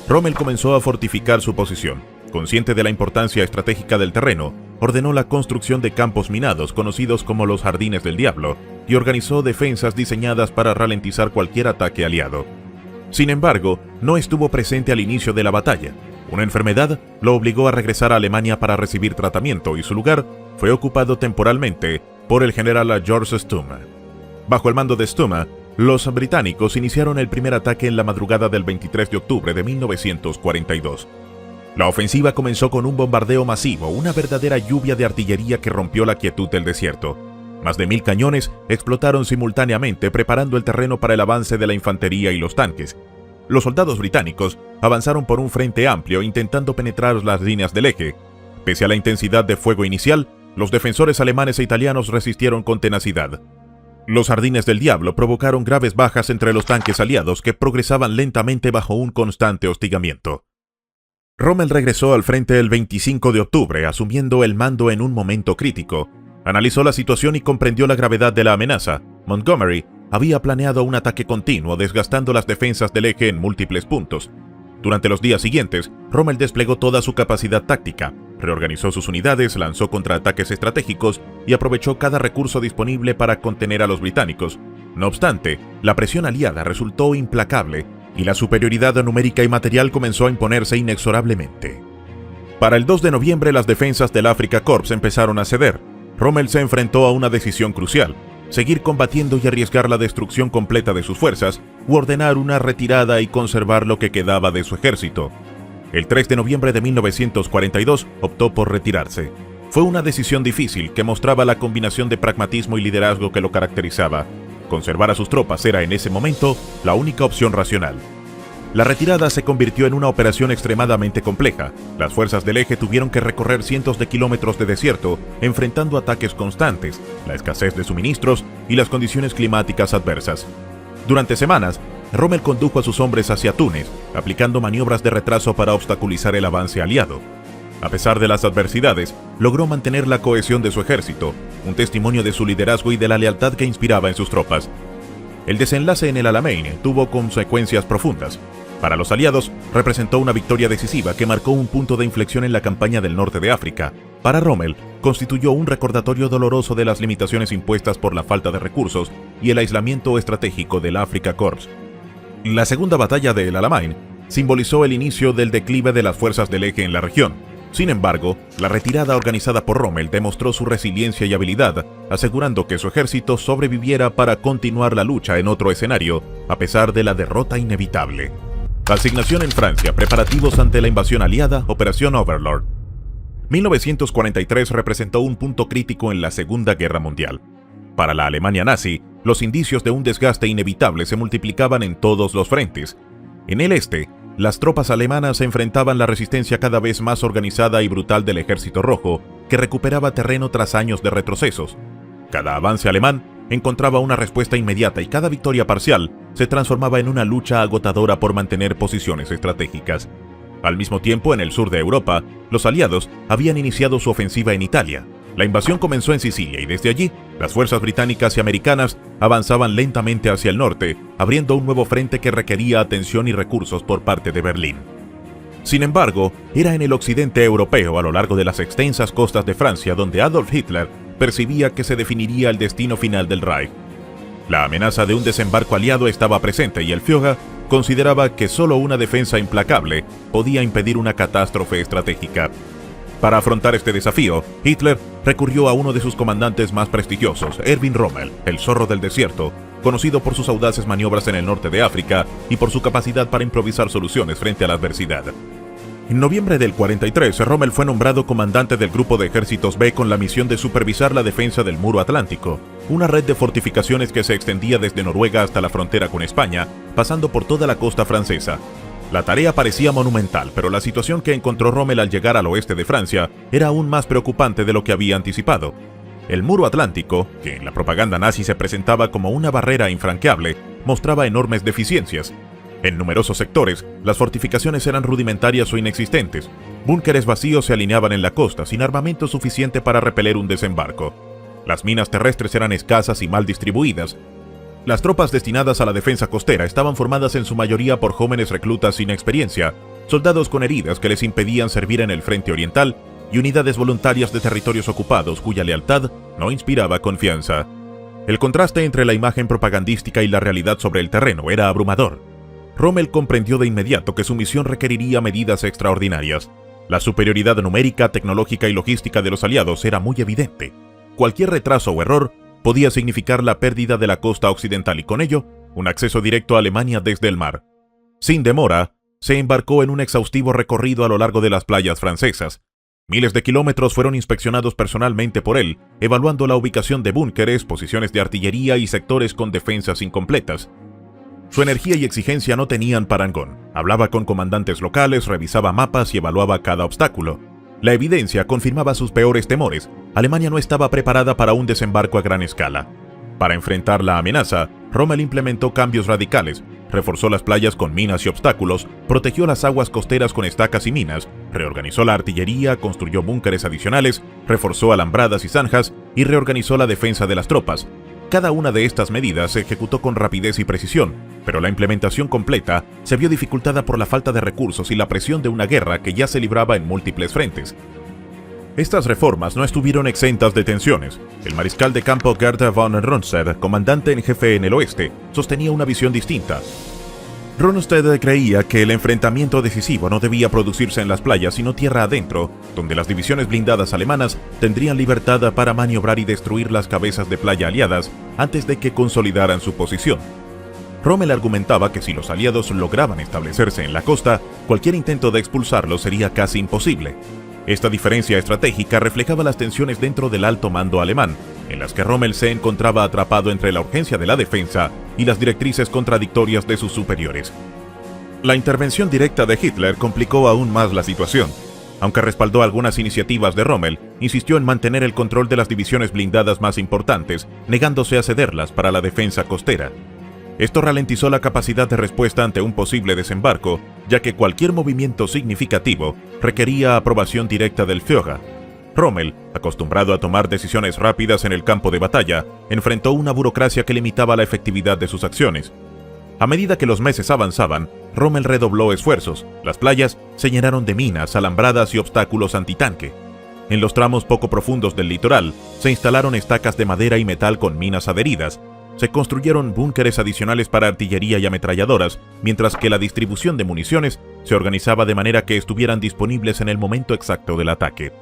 Rommel comenzó a fortificar su posición. Consciente de la importancia estratégica del terreno, ordenó la construcción de campos minados conocidos como los Jardines del Diablo y organizó defensas diseñadas para ralentizar cualquier ataque aliado. Sin embargo, no estuvo presente al inicio de la batalla. Una enfermedad lo obligó a regresar a Alemania para recibir tratamiento y su lugar fue ocupado temporalmente por el general George Stumme. Bajo el mando de Stumme, los británicos iniciaron el primer ataque en la madrugada del 23 de octubre de 1942. La ofensiva comenzó con un bombardeo masivo, una verdadera lluvia de artillería que rompió la quietud del desierto. Más de 1.000 cañones explotaron simultáneamente, preparando el terreno para el avance de la infantería y los tanques. Los soldados británicos avanzaron por un frente amplio intentando penetrar las líneas del eje. Pese a la intensidad de fuego inicial, los defensores alemanes e italianos resistieron con tenacidad. Los Jardines del Diablo provocaron graves bajas entre los tanques aliados que progresaban lentamente bajo un constante hostigamiento. Rommel regresó al frente el 25 de octubre, asumiendo el mando en un momento crítico. Analizó la situación y comprendió la gravedad de la amenaza. Montgomery había planeado un ataque continuo, desgastando las defensas del eje en múltiples puntos. Durante los días siguientes, Rommel desplegó toda su capacidad táctica, reorganizó sus unidades, lanzó contraataques estratégicos y aprovechó cada recurso disponible para contener a los británicos. No obstante, la presión aliada resultó implacable y la superioridad numérica y material comenzó a imponerse inexorablemente. Para el 2 de noviembre, las defensas del Afrika Korps empezaron a ceder. Rommel se enfrentó a una decisión crucial: seguir combatiendo y arriesgar la destrucción completa de sus fuerzas, u ordenar una retirada y conservar lo que quedaba de su ejército. El 3 de noviembre de 1942 optó por retirarse. Fue una decisión difícil que mostraba la combinación de pragmatismo y liderazgo que lo caracterizaba. Conservar a sus tropas era en ese momento la única opción racional. La retirada se convirtió en una operación extremadamente compleja. Las fuerzas del eje tuvieron que recorrer cientos de kilómetros de desierto, enfrentando ataques constantes, la escasez de suministros y las condiciones climáticas adversas. Durante semanas, Rommel condujo a sus hombres hacia Túnez, aplicando maniobras de retraso para obstaculizar el avance aliado. A pesar de las adversidades, logró mantener la cohesión de su ejército, un testimonio de su liderazgo y de la lealtad que inspiraba en sus tropas. El desenlace en el Alamein tuvo consecuencias profundas. Para los aliados, representó una victoria decisiva que marcó un punto de inflexión en la campaña del norte de África. Para Rommel, constituyó un recordatorio doloroso de las limitaciones impuestas por la falta de recursos y el aislamiento estratégico del Afrika Korps. La segunda batalla del Alamein simbolizó el inicio del declive de las fuerzas del eje en la región. Sin embargo, la retirada organizada por Rommel demostró su resiliencia y habilidad, asegurando que su ejército sobreviviera para continuar la lucha en otro escenario, a pesar de la derrota inevitable. Asignación en Francia, preparativos ante la invasión aliada, Operación Overlord. 1943 representó un punto crítico en la Segunda Guerra Mundial. Para la Alemania nazi, los indicios de un desgaste inevitable se multiplicaban en todos los frentes. En el este, las tropas alemanas enfrentaban la resistencia cada vez más organizada y brutal del Ejército Rojo, que recuperaba terreno tras años de retrocesos. Cada avance alemán encontraba una respuesta inmediata y cada victoria parcial se transformaba en una lucha agotadora por mantener posiciones estratégicas. Al mismo tiempo, en el sur de Europa, los aliados habían iniciado su ofensiva en Italia. La invasión comenzó en Sicilia y desde allí, las fuerzas británicas y americanas avanzaban lentamente hacia el norte, abriendo un nuevo frente que requería atención y recursos por parte de Berlín. Sin embargo, era en el occidente europeo, a lo largo de las extensas costas de Francia, donde Adolf Hitler percibía que se definiría el destino final del Reich. La amenaza de un desembarco aliado estaba presente y el Führer consideraba que solo una defensa implacable podía impedir una catástrofe estratégica. Para afrontar este desafío, Hitler recurrió a uno de sus comandantes más prestigiosos, Erwin Rommel, el zorro del desierto, conocido por sus audaces maniobras en el norte de África y por su capacidad para improvisar soluciones frente a la adversidad. En noviembre del 43, Rommel fue nombrado comandante del Grupo de Ejércitos B con la misión de supervisar la defensa del Muro Atlántico, una red de fortificaciones que se extendía desde Noruega hasta la frontera con España, pasando por toda la costa francesa. La tarea parecía monumental, pero la situación que encontró Rommel al llegar al oeste de Francia era aún más preocupante de lo que había anticipado. El Muro Atlántico, que en la propaganda nazi se presentaba como una barrera infranqueable, mostraba enormes deficiencias. En numerosos sectores, las fortificaciones eran rudimentarias o inexistentes. Búnkeres vacíos se alineaban en la costa, sin armamento suficiente para repeler un desembarco. Las minas terrestres eran escasas y mal distribuidas. Las tropas destinadas a la defensa costera estaban formadas en su mayoría por jóvenes reclutas sin experiencia, soldados con heridas que les impedían servir en el frente oriental y unidades voluntarias de territorios ocupados cuya lealtad no inspiraba confianza. El contraste entre la imagen propagandística y la realidad sobre el terreno era abrumador. Rommel comprendió de inmediato que su misión requeriría medidas extraordinarias. La superioridad numérica, tecnológica y logística de los aliados era muy evidente. Cualquier retraso o error podía significar la pérdida de la costa occidental y con ello, un acceso directo a Alemania desde el mar. Sin demora, se embarcó en un exhaustivo recorrido a lo largo de las playas francesas. Miles de kilómetros fueron inspeccionados personalmente por él, evaluando la ubicación de búnkeres, posiciones de artillería y sectores con defensas incompletas. Su energía y exigencia no tenían parangón. Hablaba con comandantes locales, revisaba mapas y evaluaba cada obstáculo. La evidencia confirmaba sus peores temores. Alemania no estaba preparada para un desembarco a gran escala. Para enfrentar la amenaza, Rommel implementó cambios radicales, reforzó las playas con minas y obstáculos, protegió las aguas costeras con estacas y minas, reorganizó la artillería, construyó búnkeres adicionales, reforzó alambradas y zanjas y reorganizó la defensa de las tropas. Cada una de estas medidas se ejecutó con rapidez y precisión, pero la implementación completa se vio dificultada por la falta de recursos y la presión de una guerra que ya se libraba en múltiples frentes. Estas reformas no estuvieron exentas de tensiones. El mariscal de campo Gerd von Rundstedt, comandante en jefe en el oeste, sostenía una visión distinta. Rundstedt creía que el enfrentamiento decisivo no debía producirse en las playas sino tierra adentro, donde las divisiones blindadas alemanas tendrían libertad para maniobrar y destruir las cabezas de playa aliadas antes de que consolidaran su posición. Rommel argumentaba que si los aliados lograban establecerse en la costa, cualquier intento de expulsarlos sería casi imposible. Esta diferencia estratégica reflejaba las tensiones dentro del alto mando alemán, en las que Rommel se encontraba atrapado entre la urgencia de la defensa y las directrices contradictorias de sus superiores. La intervención directa de Hitler complicó aún más la situación. Aunque respaldó algunas iniciativas de Rommel, insistió en mantener el control de las divisiones blindadas más importantes, negándose a cederlas para la defensa costera. Esto ralentizó la capacidad de respuesta ante un posible desembarco, ya que cualquier movimiento significativo requería aprobación directa del Führer. Rommel, acostumbrado a tomar decisiones rápidas en el campo de batalla, enfrentó una burocracia que limitaba la efectividad de sus acciones. A medida que los meses avanzaban, Rommel redobló esfuerzos. Las playas se llenaron de minas, alambradas y obstáculos antitanque. En los tramos poco profundos del litoral, se instalaron estacas de madera y metal con minas adheridas. Se construyeron búnkeres adicionales para artillería y ametralladoras, mientras que la distribución de municiones se organizaba de manera que estuvieran disponibles en el momento exacto del ataque.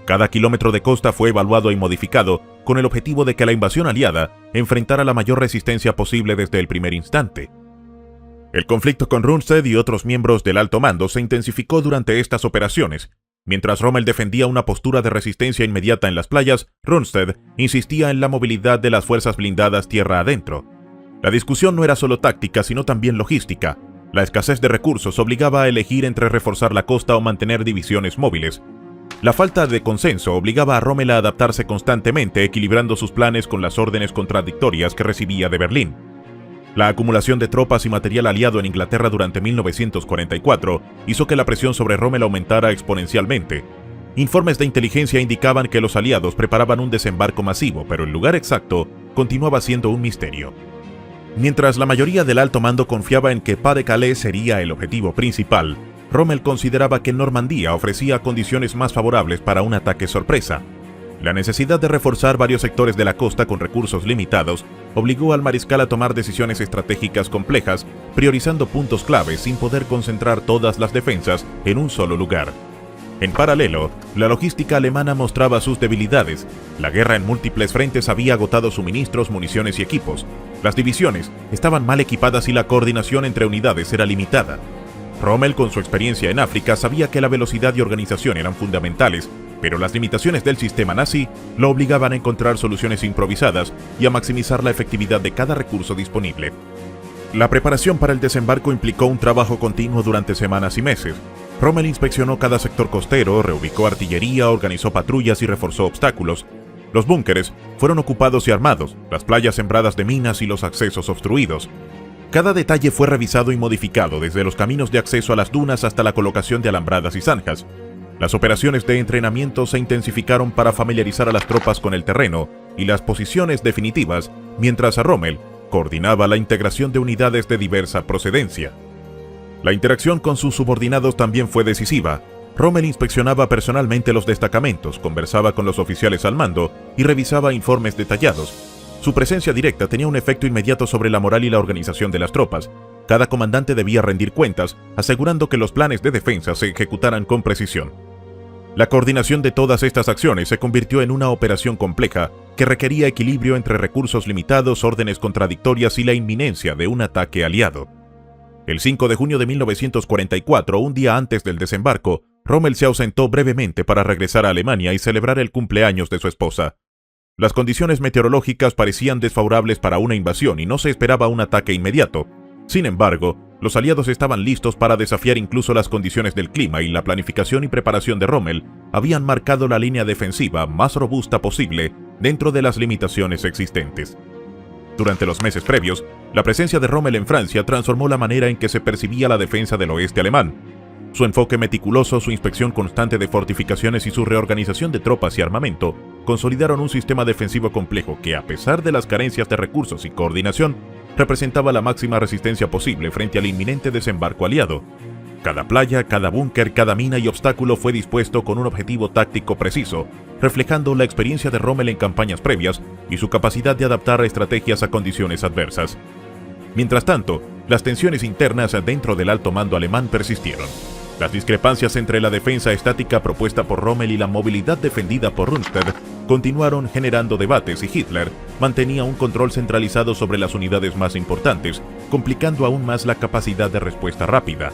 Cada kilómetro de costa fue evaluado y modificado con el objetivo de que la invasión aliada enfrentara la mayor resistencia posible desde el primer instante. El conflicto con Rundstedt y otros miembros del alto mando se intensificó durante estas operaciones. Mientras Rommel defendía una postura de resistencia inmediata en las playas, Rundstedt insistía en la movilidad de las fuerzas blindadas tierra adentro. La discusión no era solo táctica, sino también logística. La escasez de recursos obligaba a elegir entre reforzar la costa o mantener divisiones móviles. La falta de consenso obligaba a Rommel a adaptarse constantemente, equilibrando sus planes con las órdenes contradictorias que recibía de Berlín. La acumulación de tropas y material aliado en Inglaterra durante 1944 hizo que la presión sobre Rommel aumentara exponencialmente. Informes de inteligencia indicaban que los aliados preparaban un desembarco masivo, pero el lugar exacto continuaba siendo un misterio. Mientras la mayoría del alto mando confiaba en que Pas-de-Calais sería el objetivo principal, Rommel consideraba que Normandía ofrecía condiciones más favorables para un ataque sorpresa. La necesidad de reforzar varios sectores de la costa con recursos limitados obligó al mariscal a tomar decisiones estratégicas complejas, priorizando puntos claves sin poder concentrar todas las defensas en un solo lugar. En paralelo, la logística alemana mostraba sus debilidades. La guerra en múltiples frentes había agotado suministros, municiones y equipos. Las divisiones estaban mal equipadas y la coordinación entre unidades era limitada. Rommel, con su experiencia en África, sabía que la velocidad y organización eran fundamentales, pero las limitaciones del sistema nazi lo obligaban a encontrar soluciones improvisadas y a maximizar la efectividad de cada recurso disponible. La preparación para el desembarco implicó un trabajo continuo durante semanas y meses. Rommel inspeccionó cada sector costero, reubicó artillería, organizó patrullas y reforzó obstáculos. Los búnkeres fueron ocupados y armados, las playas sembradas de minas y los accesos obstruidos. Cada detalle fue revisado y modificado, desde los caminos de acceso a las dunas hasta la colocación de alambradas y zanjas. Las operaciones de entrenamiento se intensificaron para familiarizar a las tropas con el terreno y las posiciones definitivas, mientras Rommel coordinaba la integración de unidades de diversa procedencia. La interacción con sus subordinados también fue decisiva. Rommel inspeccionaba personalmente los destacamentos, conversaba con los oficiales al mando y revisaba informes detallados. Su presencia directa tenía un efecto inmediato sobre la moral y la organización de las tropas. Cada comandante debía rendir cuentas, asegurando que los planes de defensa se ejecutaran con precisión. La coordinación de todas estas acciones se convirtió en una operación compleja que requería equilibrio entre recursos limitados, órdenes contradictorias y la inminencia de un ataque aliado. El 5 de junio de 1944, un día antes del desembarco, Rommel se ausentó brevemente para regresar a Alemania y celebrar el cumpleaños de su esposa. Las condiciones meteorológicas parecían desfavorables para una invasión y no se esperaba un ataque inmediato. Sin embargo, los aliados estaban listos para desafiar incluso las condiciones del clima y la planificación y preparación de Rommel habían marcado la línea defensiva más robusta posible dentro de las limitaciones existentes. Durante los meses previos, la presencia de Rommel en Francia transformó la manera en que se percibía la defensa del oeste alemán. Su enfoque meticuloso, su inspección constante de fortificaciones y su reorganización de tropas y armamento consolidaron un sistema defensivo complejo que, a pesar de las carencias de recursos y coordinación, representaba la máxima resistencia posible frente al inminente desembarco aliado. Cada playa, cada búnker, cada mina y obstáculo fue dispuesto con un objetivo táctico preciso, reflejando la experiencia de Rommel en campañas previas y su capacidad de adaptar estrategias a condiciones adversas. Mientras tanto, las tensiones internas dentro del alto mando alemán persistieron. Las discrepancias entre la defensa estática propuesta por Rommel y la movilidad defendida por Rundstedt continuaron generando debates y Hitler mantenía un control centralizado sobre las unidades más importantes, complicando aún más la capacidad de respuesta rápida.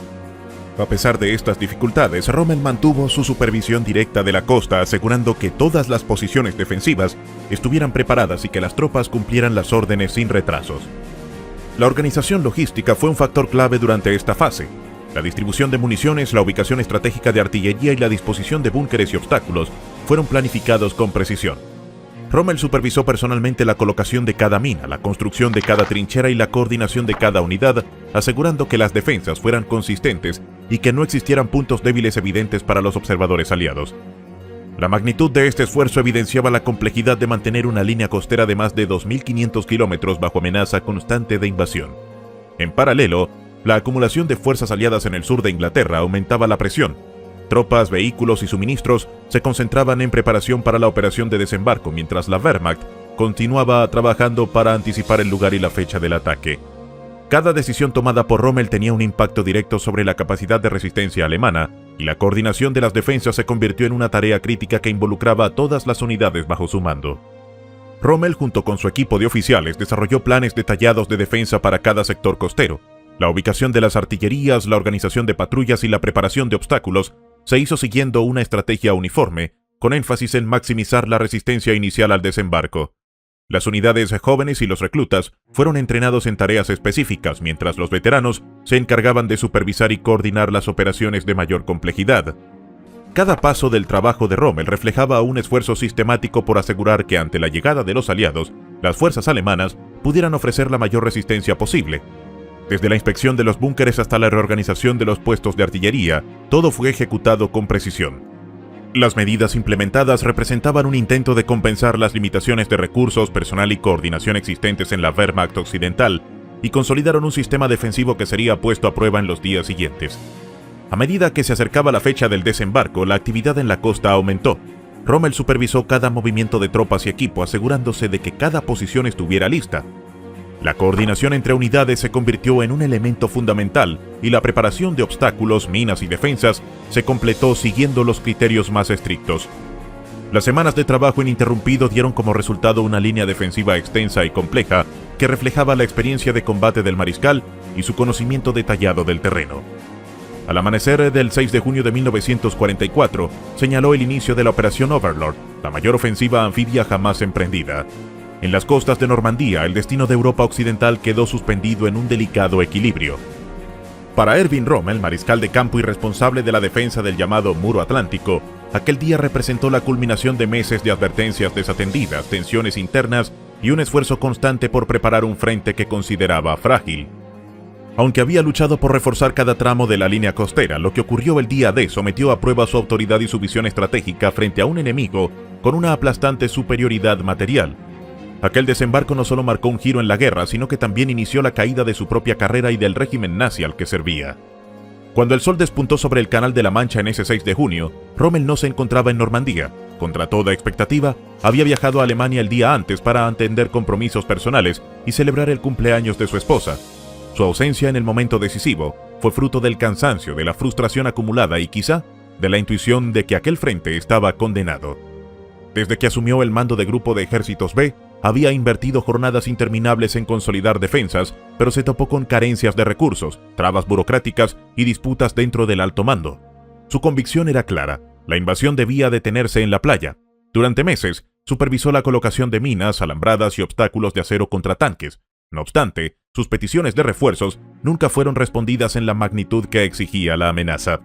A pesar de estas dificultades, Rommel mantuvo su supervisión directa de la costa, asegurando que todas las posiciones defensivas estuvieran preparadas y que las tropas cumplieran las órdenes sin retrasos. La organización logística fue un factor clave durante esta fase. La distribución de municiones, la ubicación estratégica de artillería y la disposición de búnkeres y obstáculos fueron planificados con precisión. Rommel supervisó personalmente la colocación de cada mina, la construcción de cada trinchera y la coordinación de cada unidad, asegurando que las defensas fueran consistentes y que no existieran puntos débiles evidentes para los observadores aliados. La magnitud de este esfuerzo evidenciaba la complejidad de mantener una línea costera de más de 2.500 kilómetros bajo amenaza constante de invasión. En paralelo, la acumulación de fuerzas aliadas en el sur de Inglaterra aumentaba la presión. Tropas, vehículos y suministros se concentraban en preparación para la operación de desembarco, mientras la Wehrmacht continuaba trabajando para anticipar el lugar y la fecha del ataque. Cada decisión tomada por Rommel tenía un impacto directo sobre la capacidad de resistencia alemana, y la coordinación de las defensas se convirtió en una tarea crítica que involucraba a todas las unidades bajo su mando. Rommel, junto con su equipo de oficiales, desarrolló planes detallados de defensa para cada sector costero. La ubicación de las artillerías, la organización de patrullas y la preparación de obstáculos se hizo siguiendo una estrategia uniforme, con énfasis en maximizar la resistencia inicial al desembarco. Las unidades jóvenes y los reclutas fueron entrenados en tareas específicas, mientras los veteranos se encargaban de supervisar y coordinar las operaciones de mayor complejidad. Cada paso del trabajo de Rommel reflejaba un esfuerzo sistemático por asegurar que ante la llegada de los aliados, las fuerzas alemanas pudieran ofrecer la mayor resistencia posible. Desde la inspección de los búnkeres hasta la reorganización de los puestos de artillería, todo fue ejecutado con precisión. Las medidas implementadas representaban un intento de compensar las limitaciones de recursos, personal y coordinación existentes en la Wehrmacht occidental, y consolidaron un sistema defensivo que sería puesto a prueba en los días siguientes. A medida que se acercaba la fecha del desembarco, la actividad en la costa aumentó. Rommel supervisó cada movimiento de tropas y equipo, asegurándose de que cada posición estuviera lista. La coordinación entre unidades se convirtió en un elemento fundamental y la preparación de obstáculos, minas y defensas se completó siguiendo los criterios más estrictos. Las semanas de trabajo ininterrumpido dieron como resultado una línea defensiva extensa y compleja que reflejaba la experiencia de combate del mariscal y su conocimiento detallado del terreno. Al amanecer del 6 de junio de 1944, señaló el inicio de la Operación Overlord, la mayor ofensiva anfibia jamás emprendida. En las costas de Normandía, el destino de Europa Occidental quedó suspendido en un delicado equilibrio. Para Erwin Rommel, mariscal de campo y responsable de la defensa del llamado Muro Atlántico, aquel día representó la culminación de meses de advertencias desatendidas, tensiones internas y un esfuerzo constante por preparar un frente que consideraba frágil. Aunque había luchado por reforzar cada tramo de la línea costera, lo que ocurrió el día D sometió a prueba su autoridad y su visión estratégica frente a un enemigo con una aplastante superioridad material. Aquel desembarco no solo marcó un giro en la guerra, sino que también inició la caída de su propia carrera y del régimen nazi al que servía. Cuando el sol despuntó sobre el Canal de la Mancha en ese 6 de junio, Rommel no se encontraba en Normandía. Contra toda expectativa, había viajado a Alemania el día antes para atender compromisos personales y celebrar el cumpleaños de su esposa. Su ausencia en el momento decisivo fue fruto del cansancio, de la frustración acumulada y quizá de la intuición de que aquel frente estaba condenado. Desde que asumió el mando de Grupo de Ejércitos B, había invertido jornadas interminables en consolidar defensas, pero se topó con carencias de recursos, trabas burocráticas y disputas dentro del alto mando. Su convicción era clara: la invasión debía detenerse en la playa. Durante meses, supervisó la colocación de minas, alambradas y obstáculos de acero contra tanques. No obstante, sus peticiones de refuerzos nunca fueron respondidas en la magnitud que exigía la amenaza.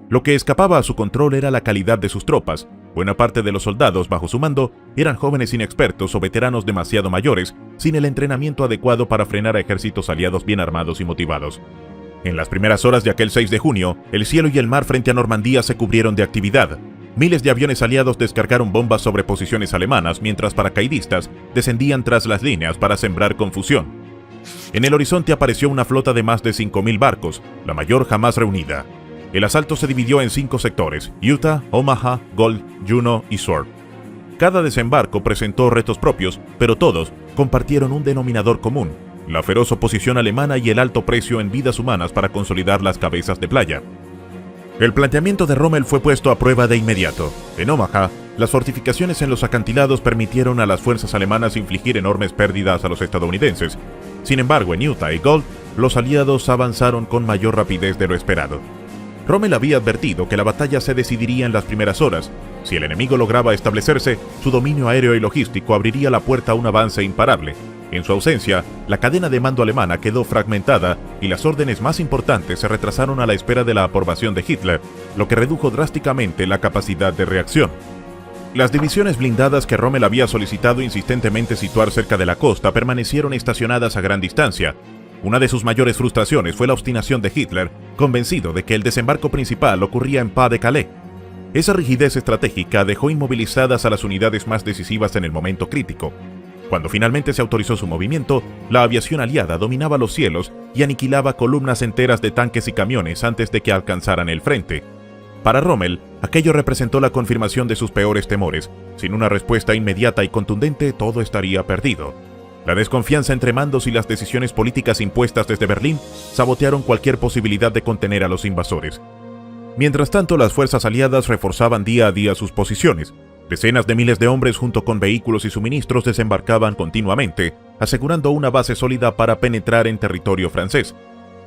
Lo que escapaba a su control era la calidad de sus tropas. Buena parte de los soldados bajo su mando eran jóvenes inexpertos o veteranos demasiado mayores, sin el entrenamiento adecuado para frenar a ejércitos aliados bien armados y motivados. En las primeras horas de aquel 6 de junio, el cielo y el mar frente a Normandía se cubrieron de actividad. Miles de aviones aliados descargaron bombas sobre posiciones alemanas, mientras paracaidistas descendían tras las líneas para sembrar confusión. En el horizonte apareció una flota de más de 5.000 barcos, la mayor jamás reunida. El asalto se dividió en 5 sectores: Utah, Omaha, Gold, Juno y Sword. Cada desembarco presentó retos propios, pero todos compartieron un denominador común: la feroz oposición alemana y el alto precio en vidas humanas para consolidar las cabezas de playa. El planteamiento de Rommel fue puesto a prueba de inmediato. En Omaha, las fortificaciones en los acantilados permitieron a las fuerzas alemanas infligir enormes pérdidas a los estadounidenses. Sin embargo, en Utah y Gold, los aliados avanzaron con mayor rapidez de lo esperado. Rommel había advertido que la batalla se decidiría en las primeras horas. Si el enemigo lograba establecerse, su dominio aéreo y logístico abriría la puerta a un avance imparable. En su ausencia, la cadena de mando alemana quedó fragmentada y las órdenes más importantes se retrasaron a la espera de la aprobación de Hitler, lo que redujo drásticamente la capacidad de reacción. Las divisiones blindadas que Rommel había solicitado insistentemente situar cerca de la costa permanecieron estacionadas a gran distancia. Una de sus mayores frustraciones fue la obstinación de Hitler, convencido de que el desembarco principal ocurría en Pas-de-Calais. Esa rigidez estratégica dejó inmovilizadas a las unidades más decisivas en el momento crítico. Cuando finalmente se autorizó su movimiento, la aviación aliada dominaba los cielos y aniquilaba columnas enteras de tanques y camiones antes de que alcanzaran el frente. Para Rommel, aquello representó la confirmación de sus peores temores. Sin una respuesta inmediata y contundente, todo estaría perdido. La desconfianza entre mandos y las decisiones políticas impuestas desde Berlín sabotearon cualquier posibilidad de contener a los invasores. Mientras tanto, las fuerzas aliadas reforzaban día a día sus posiciones. Decenas de miles de hombres junto con vehículos y suministros desembarcaban continuamente, asegurando una base sólida para penetrar en territorio francés.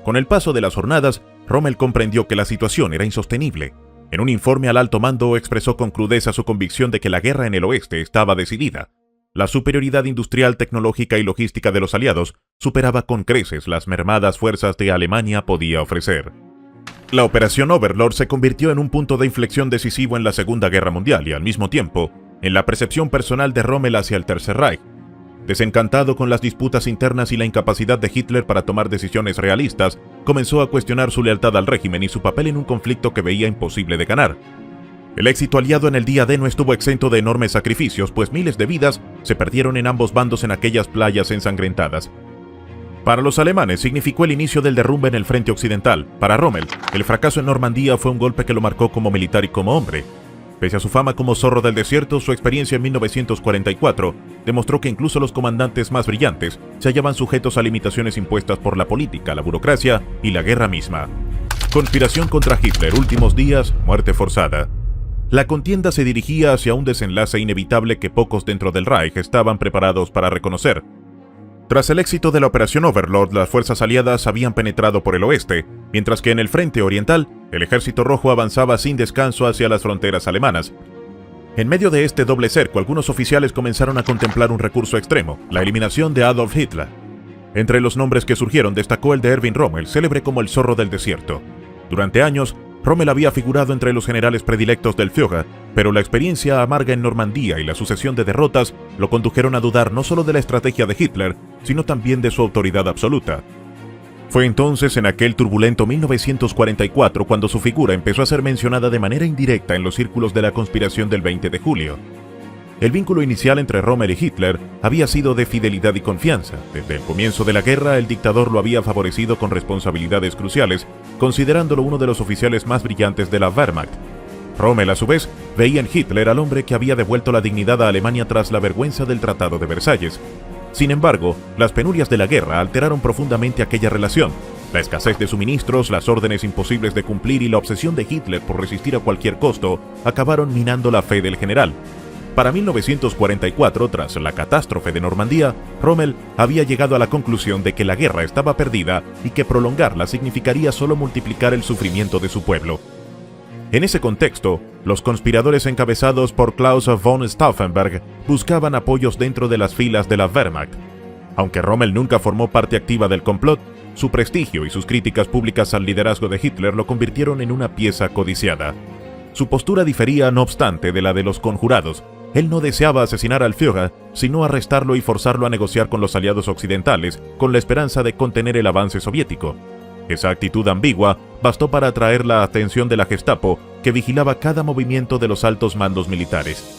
Con el paso de las jornadas, Rommel comprendió que la situación era insostenible. En un informe al alto mando expresó con crudeza su convicción de que la guerra en el oeste estaba decidida. La superioridad industrial, tecnológica y logística de los aliados superaba con creces las mermadas fuerzas de Alemania podía ofrecer. La Operación Overlord se convirtió en un punto de inflexión decisivo en la Segunda Guerra Mundial y, al mismo tiempo, en la percepción personal de Rommel hacia el Tercer Reich. Desencantado con las disputas internas y la incapacidad de Hitler para tomar decisiones realistas, comenzó a cuestionar su lealtad al régimen y su papel en un conflicto que veía imposible de ganar. El éxito aliado en el día D no estuvo exento de enormes sacrificios, pues miles de vidas se perdieron en ambos bandos en aquellas playas ensangrentadas. Para los alemanes significó el inicio del derrumbe en el frente occidental. Para Rommel, el fracaso en Normandía fue un golpe que lo marcó como militar y como hombre. Pese a su fama como zorro del desierto, su experiencia en 1944 demostró que incluso los comandantes más brillantes se hallaban sujetos a limitaciones impuestas por la política, la burocracia y la guerra misma. Conspiración contra Hitler, últimos días, muerte forzada. La contienda se dirigía hacia un desenlace inevitable que pocos dentro del Reich estaban preparados para reconocer. Tras el éxito de la Operación Overlord, las fuerzas aliadas habían penetrado por el oeste, mientras que en el frente oriental, el Ejército Rojo avanzaba sin descanso hacia las fronteras alemanas. En medio de este doble cerco, algunos oficiales comenzaron a contemplar un recurso extremo, la eliminación de Adolf Hitler. Entre los nombres que surgieron destacó el de Erwin Rommel, célebre como el zorro del desierto. Durante años, Rommel había figurado entre los generales predilectos del Führer, pero la experiencia amarga en Normandía y la sucesión de derrotas lo condujeron a dudar no solo de la estrategia de Hitler, sino también de su autoridad absoluta. Fue entonces en aquel turbulento 1944 cuando su figura empezó a ser mencionada de manera indirecta en los círculos de la conspiración del 20 de julio. El vínculo inicial entre Rommel y Hitler había sido de fidelidad y confianza. Desde el comienzo de la guerra, el dictador lo había favorecido con responsabilidades cruciales, considerándolo uno de los oficiales más brillantes de la Wehrmacht. Rommel, a su vez, veía en Hitler al hombre que había devuelto la dignidad a Alemania tras la vergüenza del Tratado de Versalles. Sin embargo, las penurias de la guerra alteraron profundamente aquella relación. La escasez de suministros, las órdenes imposibles de cumplir y la obsesión de Hitler por resistir a cualquier costo acabaron minando la fe del general. Para 1944, tras la catástrofe de Normandía, Rommel había llegado a la conclusión de que la guerra estaba perdida y que prolongarla significaría solo multiplicar el sufrimiento de su pueblo. En ese contexto, los conspiradores encabezados por Klaus von Stauffenberg buscaban apoyos dentro de las filas de la Wehrmacht. Aunque Rommel nunca formó parte activa del complot, su prestigio y sus críticas públicas al liderazgo de Hitler lo convirtieron en una pieza codiciada. Su postura difería, no obstante, de la de los conjurados. Él no deseaba asesinar al Führer, sino arrestarlo y forzarlo a negociar con los aliados occidentales, con la esperanza de contener el avance soviético. Esa actitud ambigua bastó para atraer la atención de la Gestapo, que vigilaba cada movimiento de los altos mandos militares.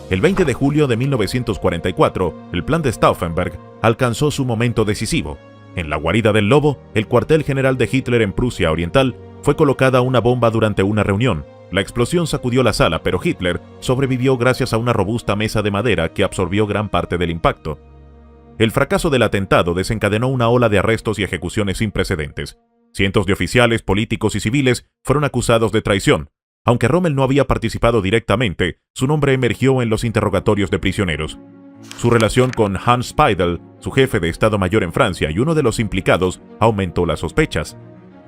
El 20 de julio de 1944, el plan de Stauffenberg alcanzó su momento decisivo. En la guarida del Lobo, el cuartel general de Hitler en Prusia Oriental, fue colocada una bomba durante una reunión. La explosión sacudió la sala, pero Hitler sobrevivió gracias a una robusta mesa de madera que absorbió gran parte del impacto. El fracaso del atentado desencadenó una ola de arrestos y ejecuciones sin precedentes. Cientos de oficiales, políticos y civiles fueron acusados de traición. Aunque Rommel no había participado directamente, su nombre emergió en los interrogatorios de prisioneros. Su relación con Hans Speidel, su jefe de Estado Mayor en Francia y uno de los implicados, aumentó las sospechas.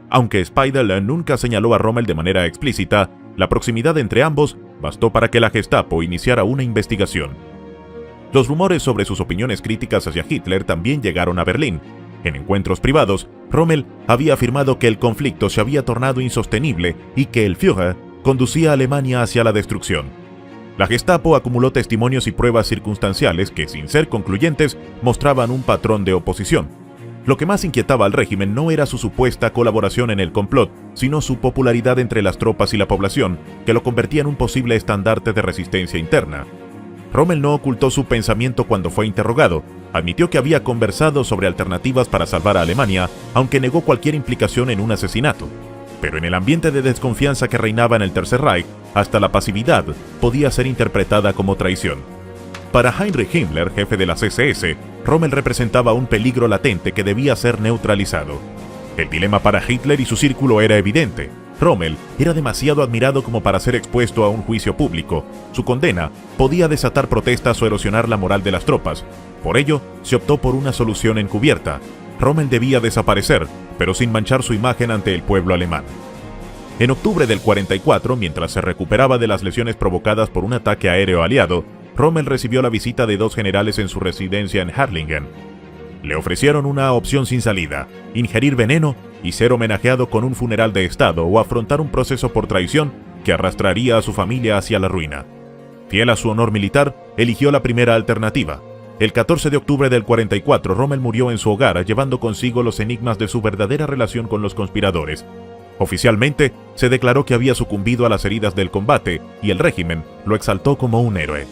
Aunque Speidel nunca señaló a Rommel de manera explícita, la proximidad entre ambos bastó para que la Gestapo iniciara una investigación. Los rumores sobre sus opiniones críticas hacia Hitler también llegaron a Berlín. En encuentros privados, Rommel había afirmado que el conflicto se había tornado insostenible y que el Führer conducía a Alemania hacia la destrucción. La Gestapo acumuló testimonios y pruebas circunstanciales que, sin ser concluyentes, mostraban un patrón de oposición. Lo que más inquietaba al régimen no era su supuesta colaboración en el complot, sino su popularidad entre las tropas y la población, que lo convertía en un posible estandarte de resistencia interna. Rommel no ocultó su pensamiento cuando fue interrogado. Admitió que había conversado sobre alternativas para salvar a Alemania, aunque negó cualquier implicación en un asesinato. Pero en el ambiente de desconfianza que reinaba en el Tercer Reich, hasta la pasividad podía ser interpretada como traición. Para Heinrich Himmler, jefe de las SS, Rommel representaba un peligro latente que debía ser neutralizado. El dilema para Hitler y su círculo era evidente. Rommel era demasiado admirado como para ser expuesto a un juicio público. Su condena podía desatar protestas o erosionar la moral de las tropas. Por ello, se optó por una solución encubierta. Rommel debía desaparecer, pero sin manchar su imagen ante el pueblo alemán. En octubre del 44, mientras se recuperaba de las lesiones provocadas por un ataque aéreo aliado, Rommel recibió la visita de dos generales en su residencia en Harlingen. Le ofrecieron una opción sin salida: ingerir veneno y ser homenajeado con un funeral de Estado o afrontar un proceso por traición que arrastraría a su familia hacia la ruina. Fiel a su honor militar, eligió la primera alternativa. El 14 de octubre del 44, Rommel murió en su hogar, llevando consigo los enigmas de su verdadera relación con los conspiradores. Oficialmente, se declaró que había sucumbido a las heridas del combate y el régimen lo exaltó como un héroe.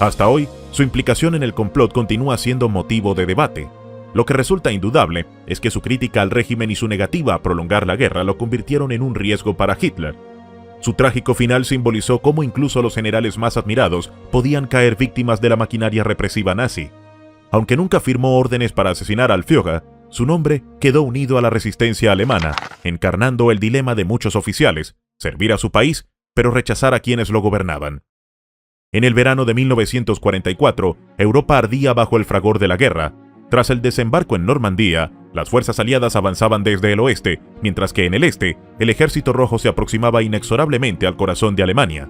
Hasta hoy, su implicación en el complot continúa siendo motivo de debate. Lo que resulta indudable es que su crítica al régimen y su negativa a prolongar la guerra lo convirtieron en un riesgo para Hitler. Su trágico final simbolizó cómo incluso los generales más admirados podían caer víctimas de la maquinaria represiva nazi. Aunque nunca firmó órdenes para asesinar al Führer, su nombre quedó unido a la resistencia alemana, encarnando el dilema de muchos oficiales: servir a su país, pero rechazar a quienes lo gobernaban. En el verano de 1944, Europa ardía bajo el fragor de la guerra. Tras el desembarco en Normandía, las fuerzas aliadas avanzaban desde el oeste, mientras que en el este, el Ejército Rojo se aproximaba inexorablemente al corazón de Alemania.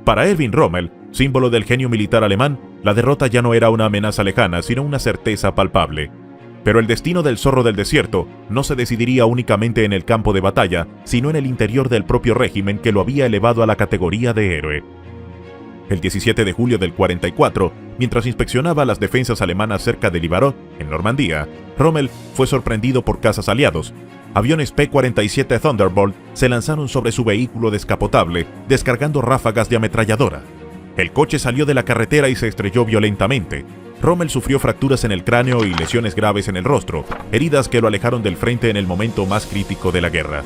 Para Erwin Rommel, símbolo del genio militar alemán, la derrota ya no era una amenaza lejana, sino una certeza palpable. Pero el destino del zorro del desierto no se decidiría únicamente en el campo de batalla, sino en el interior del propio régimen que lo había elevado a la categoría de héroe. El 17 de julio del 44, mientras inspeccionaba las defensas alemanas cerca de Livarot, en Normandía, Rommel fue sorprendido por cazas aliados. Aviones P-47 Thunderbolt se lanzaron sobre su vehículo descapotable, descargando ráfagas de ametralladora. El coche salió de la carretera y se estrelló violentamente. Rommel sufrió fracturas en el cráneo y lesiones graves en el rostro, heridas que lo alejaron del frente en el momento más crítico de la guerra.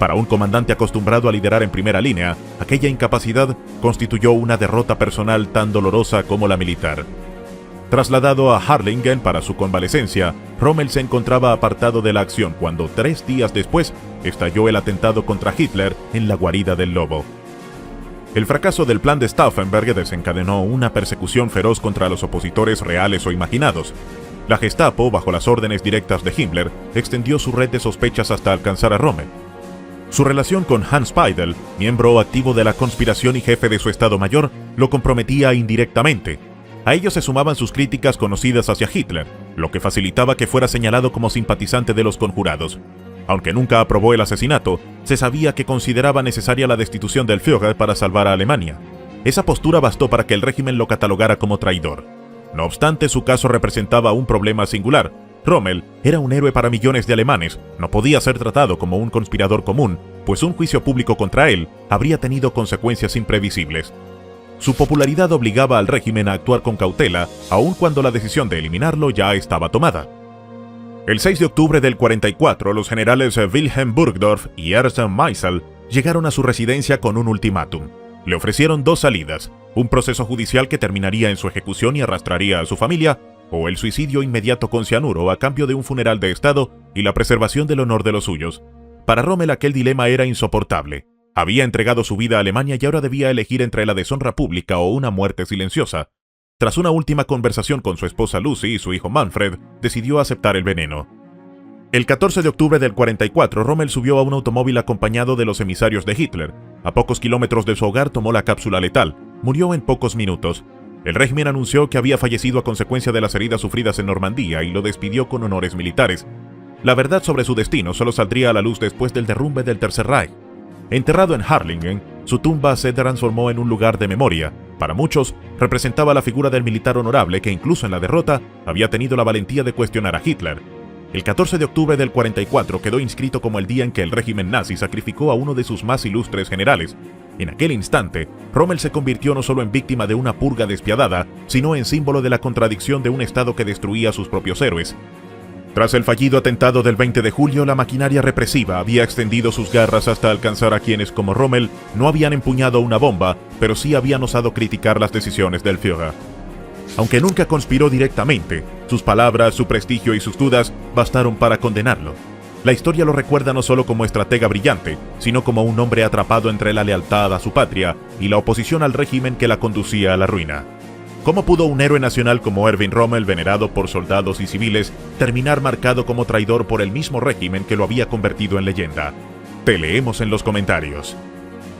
Para un comandante acostumbrado a liderar en primera línea, aquella incapacidad constituyó una derrota personal tan dolorosa como la militar. Trasladado a Harlingen para su convalecencia, Rommel se encontraba apartado de la acción cuando 3 días después estalló el atentado contra Hitler en la guarida del lobo. El fracaso del plan de Stauffenberg desencadenó una persecución feroz contra los opositores reales o imaginados. La Gestapo, bajo las órdenes directas de Himmler, extendió su red de sospechas hasta alcanzar a Rommel. Su relación con Hans Speidel, miembro activo de la conspiración y jefe de su Estado Mayor, lo comprometía indirectamente. A ello se sumaban sus críticas conocidas hacia Hitler, lo que facilitaba que fuera señalado como simpatizante de los conjurados. Aunque nunca aprobó el asesinato, se sabía que consideraba necesaria la destitución del Führer para salvar a Alemania. Esa postura bastó para que el régimen lo catalogara como traidor. No obstante, su caso representaba un problema singular. Rommel era un héroe para millones de alemanes, no podía ser tratado como un conspirador común, pues un juicio público contra él habría tenido consecuencias imprevisibles. Su popularidad obligaba al régimen a actuar con cautela, aun cuando la decisión de eliminarlo ya estaba tomada. El 6 de octubre del 44, los generales Wilhelm Burgdorf y Ernst Maisel llegaron a su residencia con un ultimátum. Le ofrecieron 2 salidas: un proceso judicial que terminaría en su ejecución y arrastraría a su familia, o el suicidio inmediato con cianuro a cambio de un funeral de Estado y la preservación del honor de los suyos. Para Rommel aquel dilema era insoportable. Había entregado su vida a Alemania y ahora debía elegir entre la deshonra pública o una muerte silenciosa. Tras una última conversación con su esposa Lucy y su hijo Manfred, decidió aceptar el veneno. El 14 de octubre del 44, Rommel subió a un automóvil acompañado de los emisarios de Hitler. A pocos kilómetros de su hogar tomó la cápsula letal. Murió en pocos minutos. El régimen anunció que había fallecido a consecuencia de las heridas sufridas en Normandía y lo despidió con honores militares. La verdad sobre su destino solo saldría a la luz después del derrumbe del Tercer Reich. Enterrado en Harlingen, su tumba se transformó en un lugar de memoria. Para muchos, representaba la figura del militar honorable que incluso en la derrota había tenido la valentía de cuestionar a Hitler. El 14 de octubre del 44 quedó inscrito como el día en que el régimen nazi sacrificó a uno de sus más ilustres generales. En aquel instante, Rommel se convirtió no solo en víctima de una purga despiadada, sino en símbolo de la contradicción de un Estado que destruía a sus propios héroes. Tras el fallido atentado del 20 de julio, la maquinaria represiva había extendido sus garras hasta alcanzar a quienes, como Rommel, no habían empuñado una bomba, pero sí habían osado criticar las decisiones del Führer. Aunque nunca conspiró directamente, sus palabras, su prestigio y sus dudas bastaron para condenarlo. La historia lo recuerda no solo como estratega brillante, sino como un hombre atrapado entre la lealtad a su patria y la oposición al régimen que la conducía a la ruina. ¿Cómo pudo un héroe nacional como Erwin Rommel, venerado por soldados y civiles, terminar marcado como traidor por el mismo régimen que lo había convertido en leyenda? Te leemos en los comentarios.